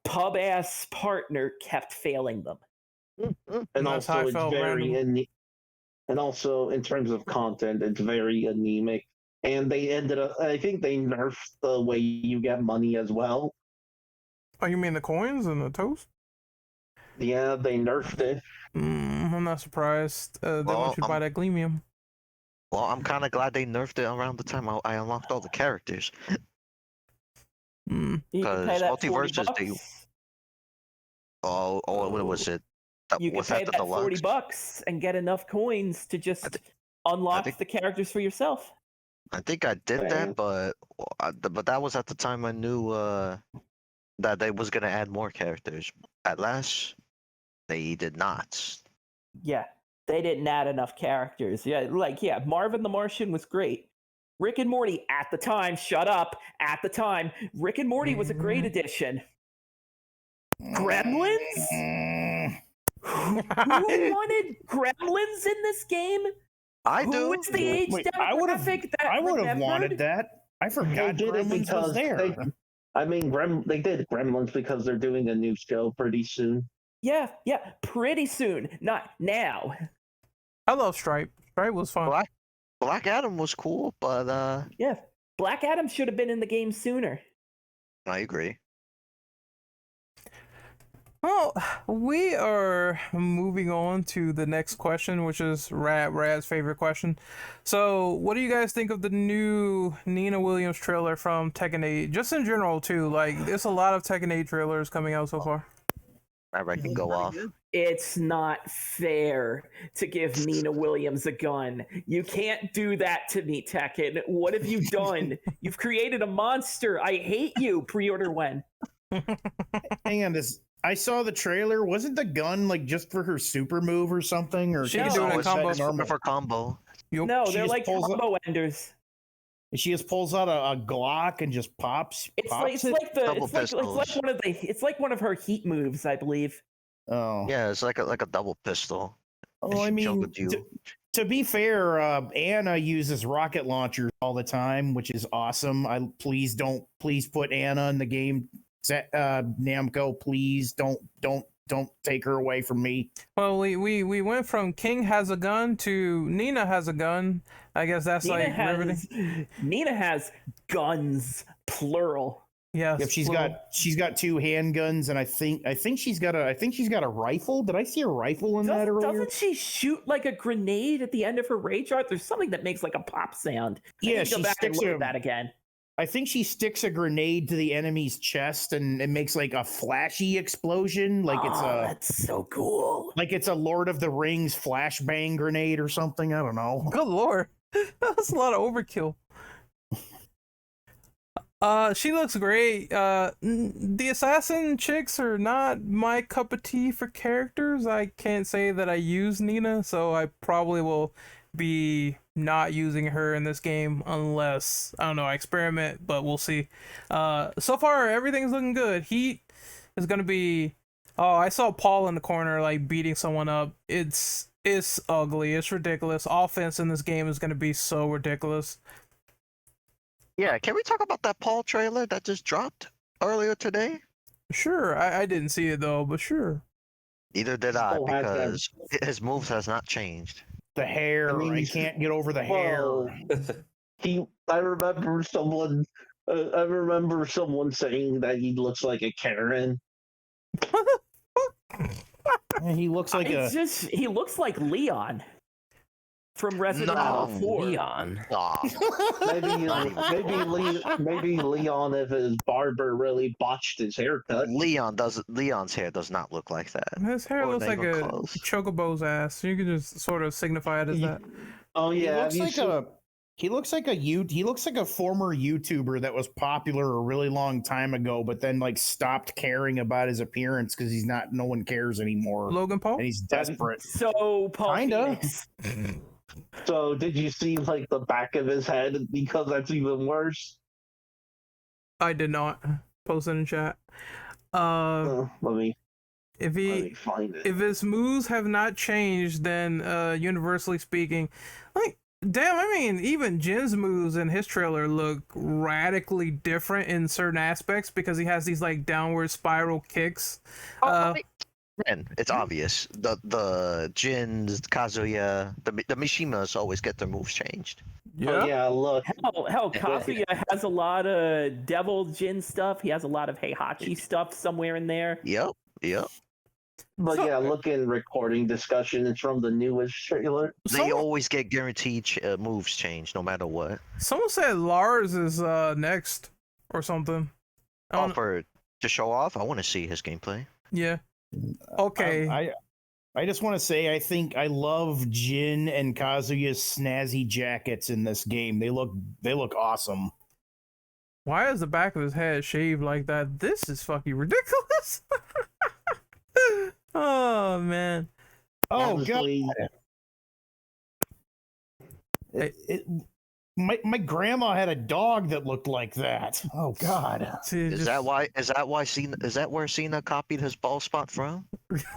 pub ass partner kept failing them. And That's how I also, it's felt very randomly. and also in terms of content, it's very anemic. And they ended up, I think they nerfed the way you get money as well. Oh, you mean the coins and the toast? Yeah, they nerfed it. I'm not surprised. They Well, want you to buy that Gleamium. Well, I'm kind of glad they nerfed it around the time I unlocked all the characters. Mm. You can pay 'Cause that 40 multiverses, they- bucks. Oh, what was it? You can Was pay that the that 40 deluxe? bucks and get enough coins to just unlock think- the characters for yourself. I think I did Right. that, but that was at the time I knew that they was gonna add more characters. At last, they did not. Yeah, they didn't add enough characters. Yeah, Marvin the Martian was great. Rick and Morty at the time, shut up. At the time, Rick and Morty was a great addition. Gremlins? Mm, Who wanted gremlins in this game? I Who do. is the age Wait, I would have. demographic that I would have remembered? wanted that. I They forgot did it Gremlins because was there. they did Gremlins because they're doing a new show pretty soon. Yeah, pretty soon. Not now. I love Stripe. Stripe was fun. Black Adam was cool, but Yeah, Black Adam should have been in the game sooner. I agree. Well, we are moving on to the next question, which is Rad's favorite question. So, what do you guys think of the new Nina Williams trailer from Tekken 8? Just in general, too. Like, there's a lot of Tekken 8 trailers coming out so far. I reckon go off. It's not fair to give Nina Williams a gun. You can't do that to me, Tekken. What have you done? You've created a monster. I hate you. Pre-order when? Hang on, I saw the trailer. Wasn't the gun like just for her super move or something? Or She can can do do No, it in it's combos. normal for combo. Yup. No, She they're just like pulls up- combo enders. she just pulls out a Glock and just pops. It's pops like it? Double it's like one of her heat moves, I believe. Oh, Yeah, it's like a double pistol. And Well, I she mean, juggled you. to be fair, Anna uses rocket launchers all the time, which is awesome. Please put Anna in the game. Namco, please don't take her away from me. Well, we went from King has a gun to Nina has a gun. I guess that's riveting. Nina has guns, plural. Yes. Yep, she's got two handguns, and I think she's got a rifle. Did I see a rifle in that earlier? Doesn't she shoot like a grenade at the end of her rage art? There's something that makes like a pop sound. I Yeah, need to go she back and sticks look a- at that again. I think she sticks a grenade to the enemy's chest, and it makes like a flashy explosion, like That's so cool. it's a Lord of the Rings flashbang grenade or something. I don't know. Good lord. That's a lot of overkill. She looks great. The assassin chicks are not my cup of tea for characters. I can't say that I use Nina, so I probably will be not using her in this game unless, I don't know, I experiment, but we'll see. So far everything's looking good. Heat is gonna be, oh, I saw Paul in the corner like beating someone up. It's ugly, it's ridiculous. Offense in this game is gonna be so ridiculous. Yeah, can we talk about that Paul trailer that just dropped earlier today? Sure, I didn't see it though, but sure. Neither did I, Still has them. because his moves has not changed. The hair, I mean, I can't get over the hair. Well, I remember someone. I remember someone saying that he looks like a Karen. He looks like He looks like Leon from Resident No. Evil 4. Leon. Aw. Maybe Leon, if his barber really botched his haircut. Leon's hair does not look like that. His hair Or looks not like even a close. chocobo's ass. You can just sort of signify it as that. Oh He yeah, looks like he looks like a former YouTuber that was popular a really long time ago, but then like stopped caring about his appearance because no one cares anymore, Logan Paul? and he's desperate. So, Paul Kinda. Phoenix. So did you see like the back of his head? Because that's even worse. I did not post it in chat. Let me If find it. if his moves have not changed, then universally speaking, like damn, I mean, even Jin's moves in his trailer look radically different in certain aspects because he has these like downward spiral kicks. Man, it's obvious. The Jins, Kazuya, the Mishimas always get their moves changed. Oh yeah, look. Hell, Kazuya has a lot of Devil Jin stuff. He has a lot of Heihachi stuff somewhere in there. Yep. But So- yeah, look in recording discussion. It's from the newest trailer. They Someone, always get guaranteed moves changed no matter what. someone said Lars is next or something. I don't- To show off, I want to see his gameplay. yeah. Okay. I just want to say I think I love Jin and Kazuya's snazzy jackets in this game. They look awesome. Why is the back of his head shaved like that? This is fucking ridiculous. Oh man. Oh Honestly, god. My grandma had a dog that looked like that. Oh god. See, Is that where Cena copied his ball spot from?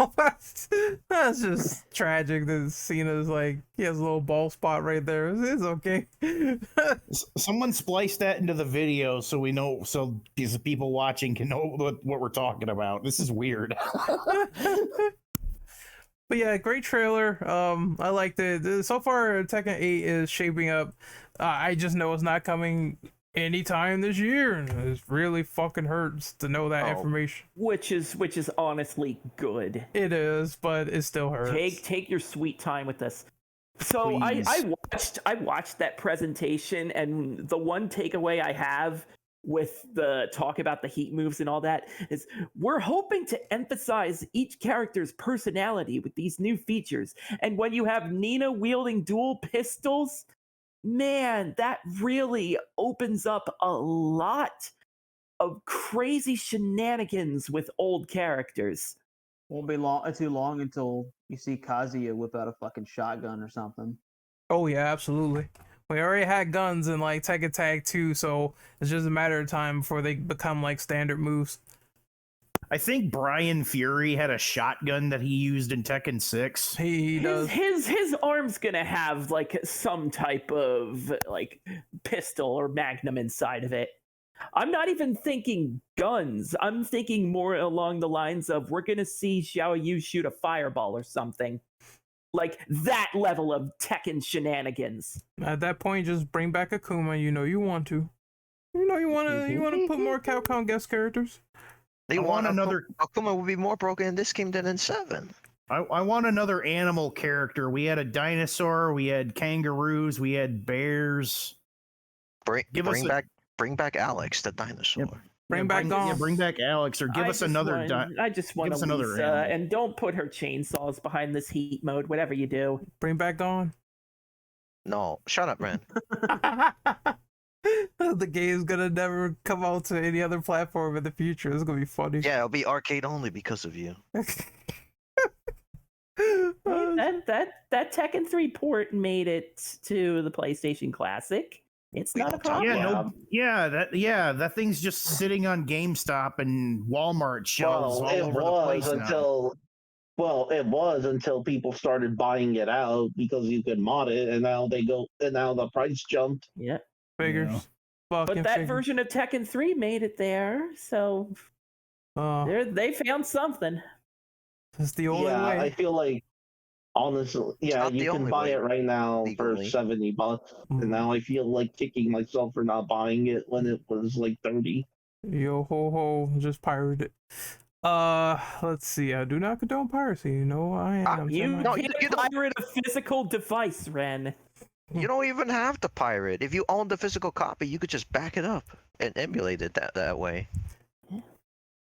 that's just tragic that Cena's like he has a little ball spot right there. It's okay. Someone spliced that into the video so we know, so these people watching can know what we're talking about. This is weird. But yeah, great trailer. I liked it. So far, Tekken 8 is shaping up. I just know it's not coming anytime this year, and it really fucking hurts to know that information. Which is honestly good. It is, but it still hurts. Take your sweet time with this. So I watched that presentation, and the one takeaway I have with the talk about the heat moves and all that is we're hoping to emphasize each character's personality with these new features. And when you have Nina wielding dual pistols, man, that really opens up a lot of crazy shenanigans with old characters. Won't be too long until you see Kazuya whip out a fucking shotgun or something. Oh yeah, absolutely. We already had guns in like Tekken Tag 2, so it's just a matter of time before they become like standard moves. I think Brian Fury had a shotgun that he used in Tekken 6. He does. His arm's gonna have like some type of like pistol or magnum inside of it. I'm not even thinking guns. I'm thinking more along the lines of we're gonna see Xiao Yu shoot a fireball or something. Like that level of Tekken shenanigans. At that point, just bring back Akuma. You know you want to. You know you want to put more Capcom guest characters. They I want another. Akuma will be more broken in this game than in 7. I want another animal character. We had a dinosaur. We had kangaroos. We had bears. Bring back Alex, the dinosaur. Yep. Bring back Gong. Yeah, bring back Alex, or give us another. I just want give us another Lisa, animal. and don't put her chainsaws behind this heat mode. Whatever you do. Bring back Gong. No, shut up, man. The game's gonna never come out to any other platform in the future. It's gonna be funny. Yeah, it'll be arcade only because of you. That Tekken 3 port made it to the PlayStation Classic. It's not a problem. That thing's just sitting on GameStop and Walmart shelves Well, all it over the was place now. it was until people started buying it out because you could mod it, and now the price jumped. Yeah. Figures. Yeah. But Fucking that figures. version of Tekken 3 made it there, so they found something. It's the only Yeah, way. I feel like honestly, yeah, not the you can only buy way, it right now legally. for $70, Mm. and now I feel like kicking myself for not buying it when it was like 30. Yo ho ho, just pirate it. Let's see. I do not condone piracy. You know I am. You No, can't you don't- pirate a physical device, Ren. You don't even have to pirate. If you own the physical copy, you could just back it up and emulate it that way.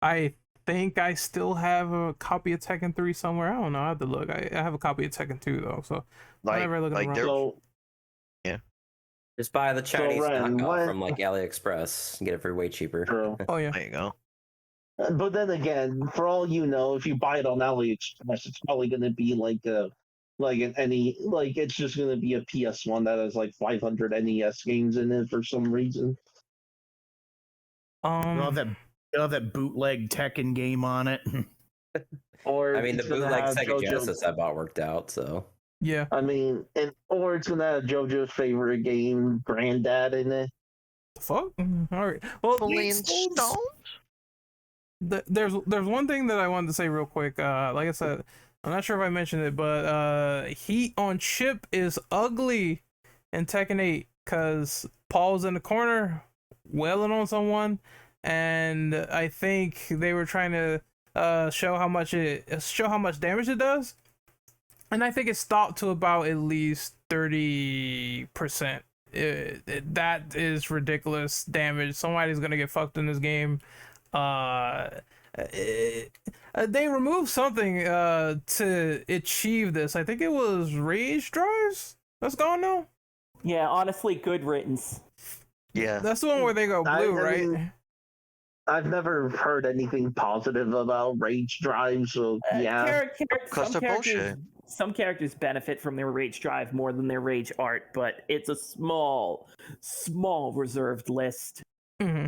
I think I still have a copy of Tekken 3 somewhere. I don't know. I have to look. I have a copy of Tekken 2 though. So whenever I look Like around. there, So Just buy the Chinese Ren, knockoff what- from like AliExpress and get it for way cheaper. true. Oh yeah. there you go. But then again, for all you know, if you buy it on AliExpress, it's probably going to be like it's just going to be a PS1 that has like 500 NES games in it for some reason. You'll have that bootleg Tekken game on it. Or I mean, the it's gonna bootleg have Sega JoJo Genesis I bought worked out, so. Yeah. I mean, or it's gonna have JoJo's favorite game, Granddad, in it. The fuck. All right. Well, Flintstones? there's one thing that I wanted to say real quick. Like I said, I'm not sure if I mentioned it, but heat on chip is ugly in Tekken 8 because Paul's in the corner wailing on someone, and I think they were trying to show how much damage it does, and I think it stopped to about at least 30%. That is ridiculous damage. Somebody's gonna get fucked in this game. They removed something to achieve this. I think it was rage drives. That's gone now. Yeah, honestly, good riddance. Yeah. That's the one where they go blue, right? I've never heard anything positive about rage drive, so yeah. Because they're bullshit. Some characters benefit from their rage drive more than their rage art, but it's a small reserved list. Mm-hmm.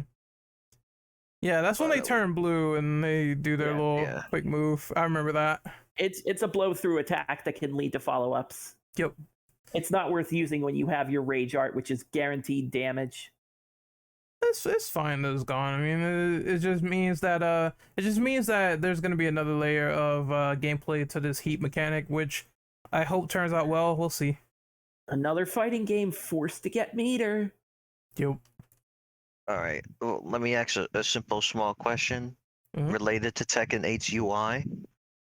Yeah, that's when they turn blue and they do their little quick move. I remember that. It's a blow through attack that can lead to follow-ups. Yep. It's not worth using when you have your rage art, which is guaranteed damage. It's fine that it's gone. I mean, it just means that there's gonna be another layer of gameplay to this heat mechanic, which I hope turns out well. We'll see. Another fighting game forced to get meter. Yep. All right. Well, let me ask a simple, small question related to Tekken 8's UI.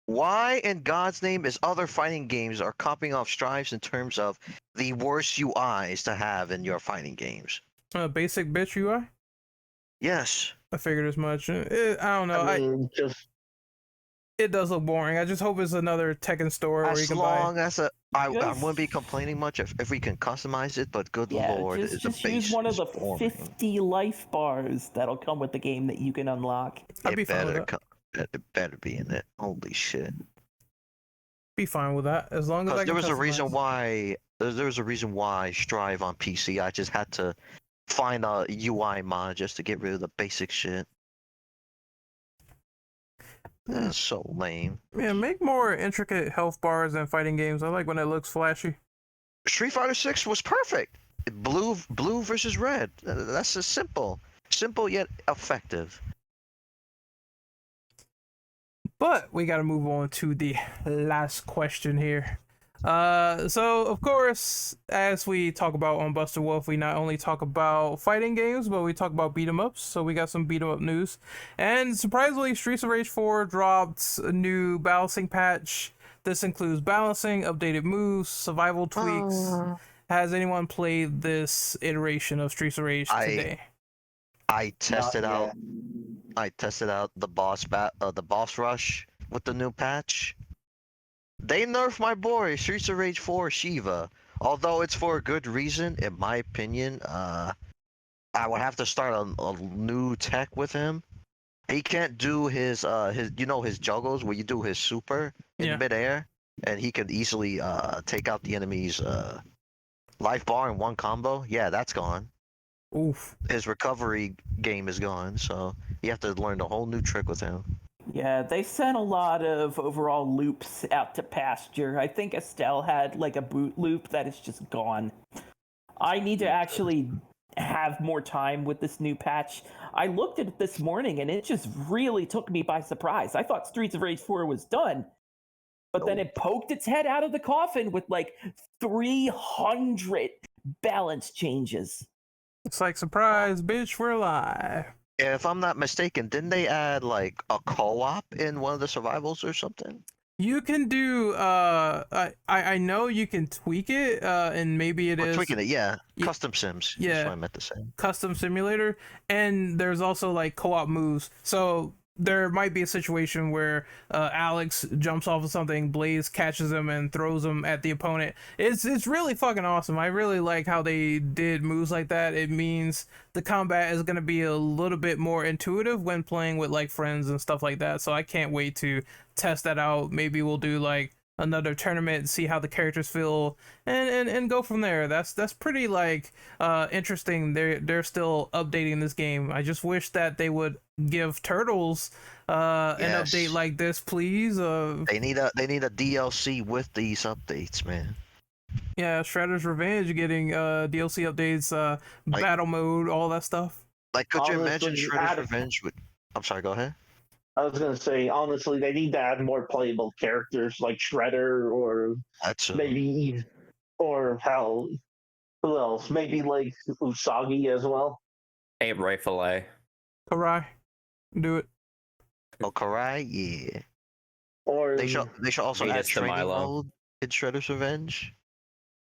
Why in God's name is other fighting games are copying off Strives in terms of the worst UIs to have in your fighting games? Basic bitch UI? Yes. I figured as much. I don't know. It does look boring. I just hope it's another Tekken store where you can buy. I wouldn't be complaining much if we can customize it, but good lord, just the base use one of is the boring. 50 life bars that'll come with the game that you can unlock. I'd be fine with that. It better be in it. Holy shit. Be fine with that as long as I can there was a customize. reason why Strive on PC. I just had to find a UI mod just to get rid of the basic shit. That's so lame. Yeah, make more intricate health bars in fighting games. I like when it looks flashy. Street Fighter 6 was perfect. Blue versus red. That's just simple yet effective. But we got to move on to the last question here. So of course, as we talk about on Buster Wolf, we not only talk about fighting games, but we talk about beat 'em ups. So we got some beat 'em up news, and surprisingly, Streets of Rage 4 dropped a new balancing patch. This includes balancing, updated moves, survival tweaks. Has anyone played this iteration of Streets of Rage today? I tested out the boss rush with the new patch. They nerfed my boy Streets of Rage 4 Shiva. Although it's for a good reason, in my opinion. I would have to start a new tech with him. He can't do his juggles where you do his super in midair, and he can easily take out the enemy's life bar in one combo. Yeah, that's gone. Oof. His recovery game is gone, so you have to learn a whole new trick with him. Yeah, they sent a lot of overall loops out to pasture. I think Estelle had like a boot loop that is just gone. I need to actually have more time with this new patch. I looked at it this morning and it just really took me by surprise. I thought Streets of Rage 4 was done, but then it poked its head out of the coffin with like 300 balance changes. It's like, surprise, bitch, we're alive. If I'm not mistaken, didn't they add like a co-op in one of the survivals or something? You can do I know you can tweak it and maybe it Or is tweaking it, yeah. Ye- Custom sims. That's yeah, what I meant to say. custom simulator, and there's also like co-op moves. So there might be a situation where Alex jumps off of something, Blaze catches him and throws him at the opponent. It's really fucking awesome. I really like how they did moves like that. It means the combat is going to be a little bit more intuitive when playing with like friends and stuff like that. So I can't wait to test that out. Maybe we'll do like another tournament and see how the characters feel and go from there. That's pretty like interesting. They're still updating this game. I just wish that they would give Turtles an Yes. update like this, please. They need a DLC with these updates, man. Yeah, Shredder's Revenge getting DLC updates, Like- battle mode, all that stuff. Like, could you imagine Honestly, Shredder's add- Revenge with? I'm sorry. Go ahead. I was gonna say, honestly, they need to add more playable characters like Shredder or That's maybe, or hell, who else? Maybe like Usagi as well. Hey, Rifle A. Karai, do it. Oh, Karai, yeah. Or They should also add Venus to training Milo. mode in Shredder's Revenge.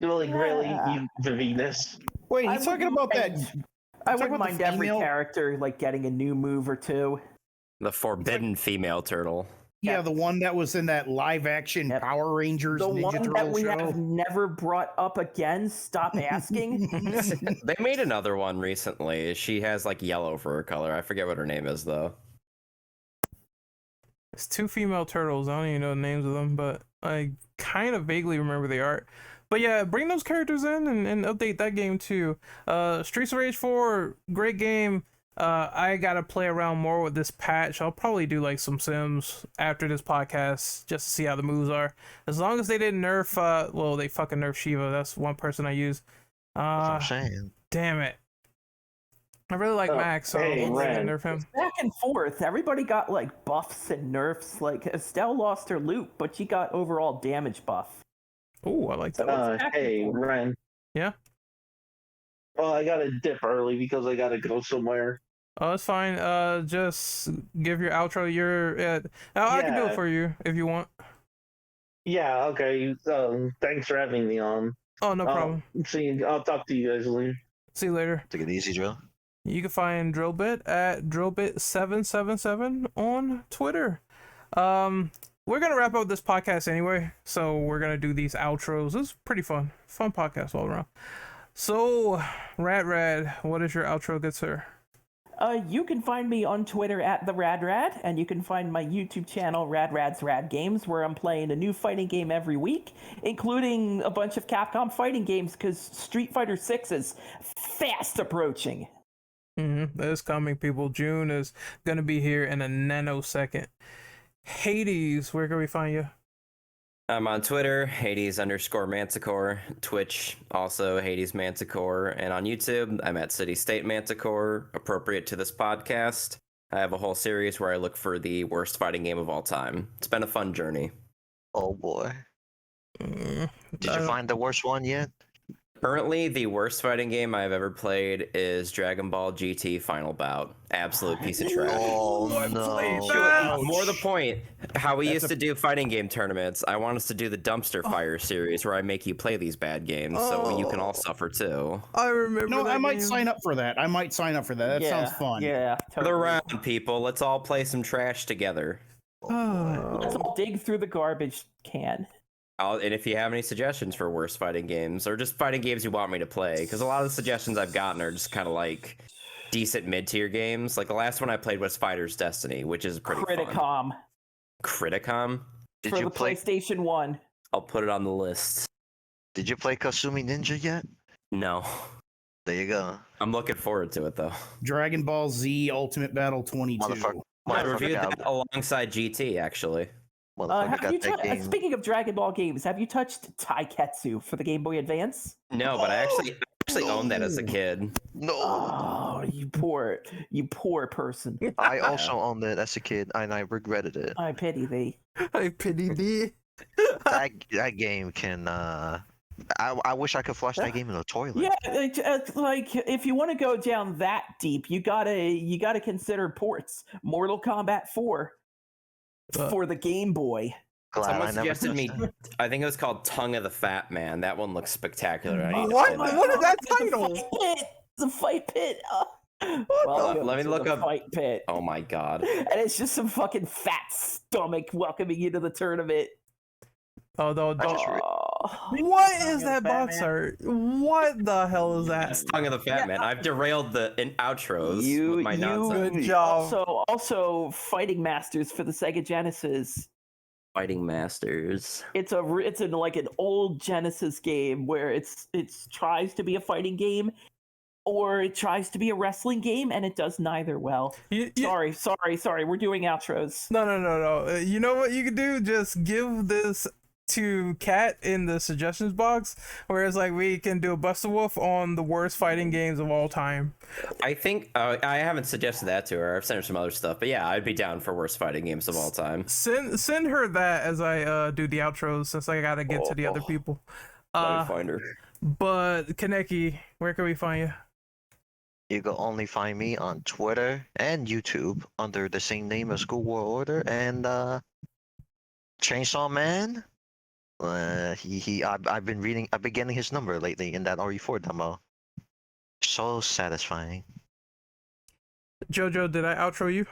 like really Yeah. the Venus. Wait, I he's talking wouldn't about that. mind- I talking wouldn't about the mind every female- character like getting a new move or two. The forbidden female turtle. Yeah, the one that was in that live action Yep. Power Rangers The Ninja one that Turtle we show. have never brought up again. Stop asking. They made another one recently. She has like yellow for her color. I forget what her name is though. It's two female turtles. I don't even know the names of them, but I kind of vaguely remember the art. But yeah, bring those characters in and update that game too. Streets of Rage 4, great game. I gotta play around more with this patch. I'll probably do like some sims after this podcast just to see how the moves are. As long as they didn't nerf, well, they fucking nerfed Shiva. That's one person I use. That's what I'm saying. Damn it. I really like Oh, Max, so hey, hopefully they Ren. nerf him. Back and forth. Everybody got like buffs and nerfs. Like Estelle lost her loot, but she got overall damage buff. Oh, I like that. back and Hey, forth. Ren. Yeah? Well, I gotta dip early because I gotta go somewhere. Oh, that's fine. Just give your outro. I can do it Yeah. for you if you want. Yeah, okay. Thanks for having me on. Oh, no problem. I'll talk to you guys later. See you later. Take it easy, Drill. You can find Drillbit at Drillbit777 on Twitter. We're gonna wrap up this podcast anyway, so we're gonna do these outros. This is pretty fun podcast all around. So, Rad, what is your outro, good sir? You can find me on Twitter at @TheRadRad, and you can find my YouTube channel, RadRad's Rad Games, where I'm playing a new fighting game every week, including a bunch of Capcom fighting games, because Street Fighter 6 is fast approaching. That is coming, people. June is gonna be here in a nanosecond. Hades, where can we find you? I'm on Twitter, Hades_Manticore, Twitch, also Hades Manticore, and on YouTube, I'm at City State Manticore, appropriate to this podcast. I have a whole series where I look for the worst fighting game of all time. It's been a fun journey. Oh boy. Mm, Did I you don't- find the worst one yet? Currently, the worst fighting game I've ever played is Dragon Ball GT Final Bout. Absolute piece of trash. Oh no. More the point, how we That's used to do fighting game tournaments, I want us to do the Dumpster Fire series where I make you play these bad games so you can all suffer too. I remember. No, that I might game. sign up for that. That sounds fun. Yeah, For the totally. round, people, let's all play some trash together. Let's all dig through the garbage can. And if you have any suggestions for worst fighting games or just fighting games you want me to play, because a lot of the suggestions I've gotten are just kind of like decent mid-tier games. Like the last one I played was Fighter's Destiny, which is pretty fun. Criticom Criticom? Did for you the play PlayStation 1. I'll put it on the list. Did you play Kasumi Ninja yet? No. There you go. I'm looking forward to it though. Dragon Ball Z Ultimate Battle 22. Motherfucker. I Motherfucker reviewed got, that alongside GT actually. motherfucker Have got you that game. speaking of Dragon Ball games, have you touched Taiketsu for the Game Boy Advance? No, but I actually owned that as a kid. No. Oh, you poor person. I also owned it as a kid and I regretted it. I pity thee. I pity thee. That game can I wish I could flush that game in the toilet. Yeah, it's like if you want to go down that deep, you gotta consider ports. Mortal Kombat 4 for the Game Boy. Glad Someone I never suggested touched me. that. I think it was called Tongue of the Fat Man. That one looks spectacular. I need to What? play that. What is that The title? fight pit. The fight pit. Let me to look the up- fight pit. Oh my god. And it's just some fucking fat stomach welcoming you to the tournament. Oh, I just re- what is that Batman. box art? What the hell is that? That's Tongue of the Fat Man. I've derailed the outros with my nonsense. Good job. Also Fighting Masters for the Sega Genesis. Fighting Masters. It's like an old Genesis game where it tries to be a fighting game or it tries to be a wrestling game and it does neither well. Sorry. We're doing outros. No. You know what you could do? Just give this to Kat in the suggestions box, whereas like we can do a Buster Wolf on the worst fighting games of all time. I think I haven't suggested that to her. I've sent her some other stuff, but yeah, I'd be down for worst fighting games of all time. Send her that as I do the outros, since I gotta get to the other people. Let me find her. But Kaneki, where can we find you? You can only find me on Twitter and YouTube under the same name as School War Order and Chainsaw Man. I've been getting his number lately in that RE4 demo. So satisfying. Jojo, did I outro you?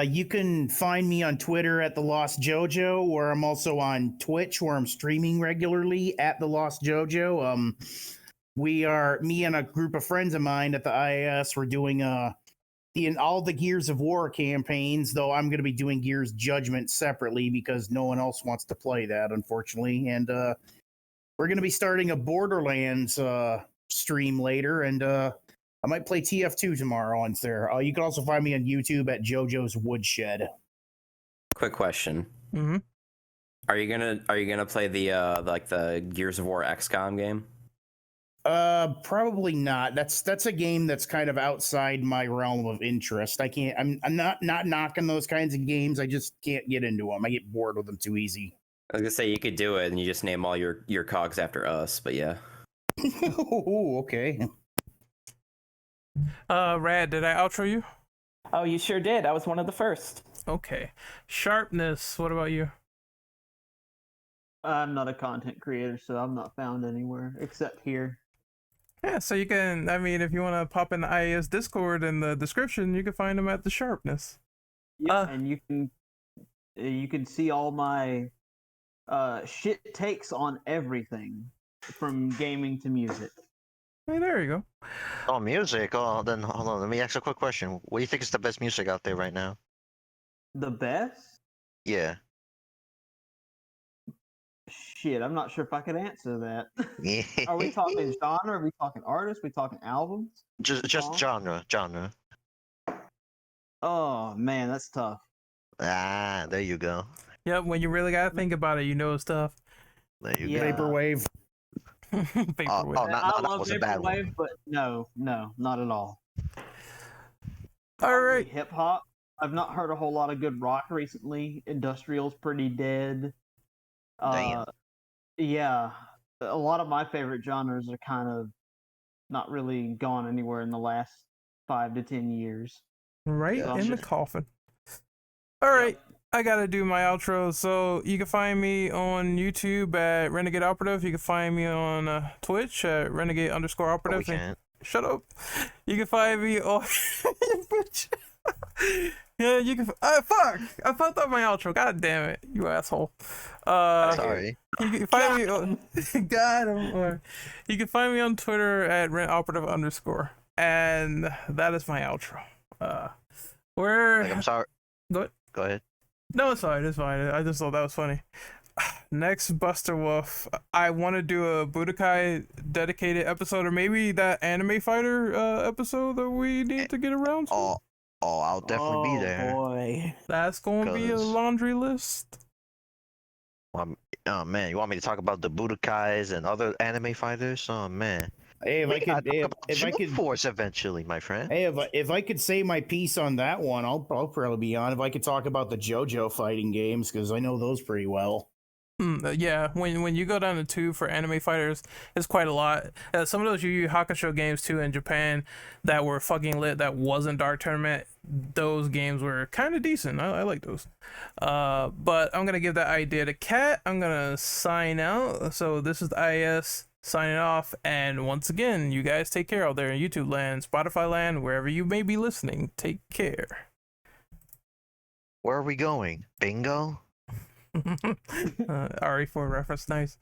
You can find me on Twitter at The Lost Jojo, where I'm also on Twitch, where I'm streaming regularly at The Lost Jojo. Me and a group of friends of mine at the IAS, we're doing all the Gears of War campaigns, though I'm going to be doing Gears Judgment separately because no one else wants to play that, unfortunately. And we're going to be starting a Borderlands stream later, and I might play TF2 tomorrow on there. You can also find me on YouTube at JoJo's Woodshed. Quick question. Mm-hmm. Are you gonna play the Gears of War XCOM game? Probably not. That's a game that's kind of outside my realm of interest. I'm not knocking those kinds of games. I just can't get into them. I get bored with them too easy. I was gonna say you could do it and you just name all your cogs after us, but yeah. Oh, okay. Rad, did I outro you? Oh, you sure did. I was one of the first. Okay. Sharpness, what about you? I'm not a content creator, so I'm not found anywhere except here. Yeah, so you can, I mean, if you want to pop in the IAS Discord in the description, you can find them at TheSharpness. Yeah, and you can see all my shit takes on everything from gaming to music. Hey, there you go. Oh, music. Oh, then hold on. Let me ask a quick question. What do you think is the best music out there right now? The best? Yeah. Shit, I'm not sure if I could answer that. Yeah. Are we talking genre? Are we talking artists? Are we talking albums? just songs? genre. Oh man, that's tough. Ah, there you go. Yep, when you really gotta think about it, you know stuff. There you Yeah. go. Vaporwave. Vaporwave. Oh, I that love was a bad one. Vaporwave, but no, not at all. All right. Hip hop. I've not heard a whole lot of good rock recently. Industrial's pretty dead. Damn. Yeah, a lot of my favorite genres are kind of not really gone anywhere in the last 5 to 10 years. Right Yeah. in the coffin. All right. I gotta do my outro. So you can find me on YouTube at Renegade Operative. You can find me on Twitch at Renegade_Operative. We can't. Shut up. You can find me on. Yeah, you can. Fuck! I fucked up my outro. God damn it, you asshole. Sorry. You can find me on. God, you can find me on Twitter at RentOperative_, and that is my outro. Where? I'm sorry. Go ahead. No, it's fine. It's fine. I just thought that was funny. Next Buster Wolf, I want to do a Budokai dedicated episode, or maybe that anime fighter episode that we need to get around to. Oh, I'll definitely be there. Boy. That's gonna be a 'Cause- laundry list. Oh man, you want me to talk about the Budokais and other anime fighters? Oh man. Hey, if We I gotta could, talk about if I Jump could, Force eventually, my friend. hey, if I could say my piece on that one, I'll probably be on. If I could talk about the JoJo fighting games, because I know those pretty well. Yeah, when you go down to 2 for anime fighters, it's quite a lot. Some of those Yu Yu Hakusho games too in Japan that were fucking lit, that wasn't Dark Tournament, those games were kind of decent. I like those. But I'm gonna give that idea to Kat. I'm gonna sign out. So this is the IS signing off, and once again, you guys take care out there in YouTube land, Spotify land, wherever you may be listening. Take care. Where are we going? Bingo? RE4 reference, nice.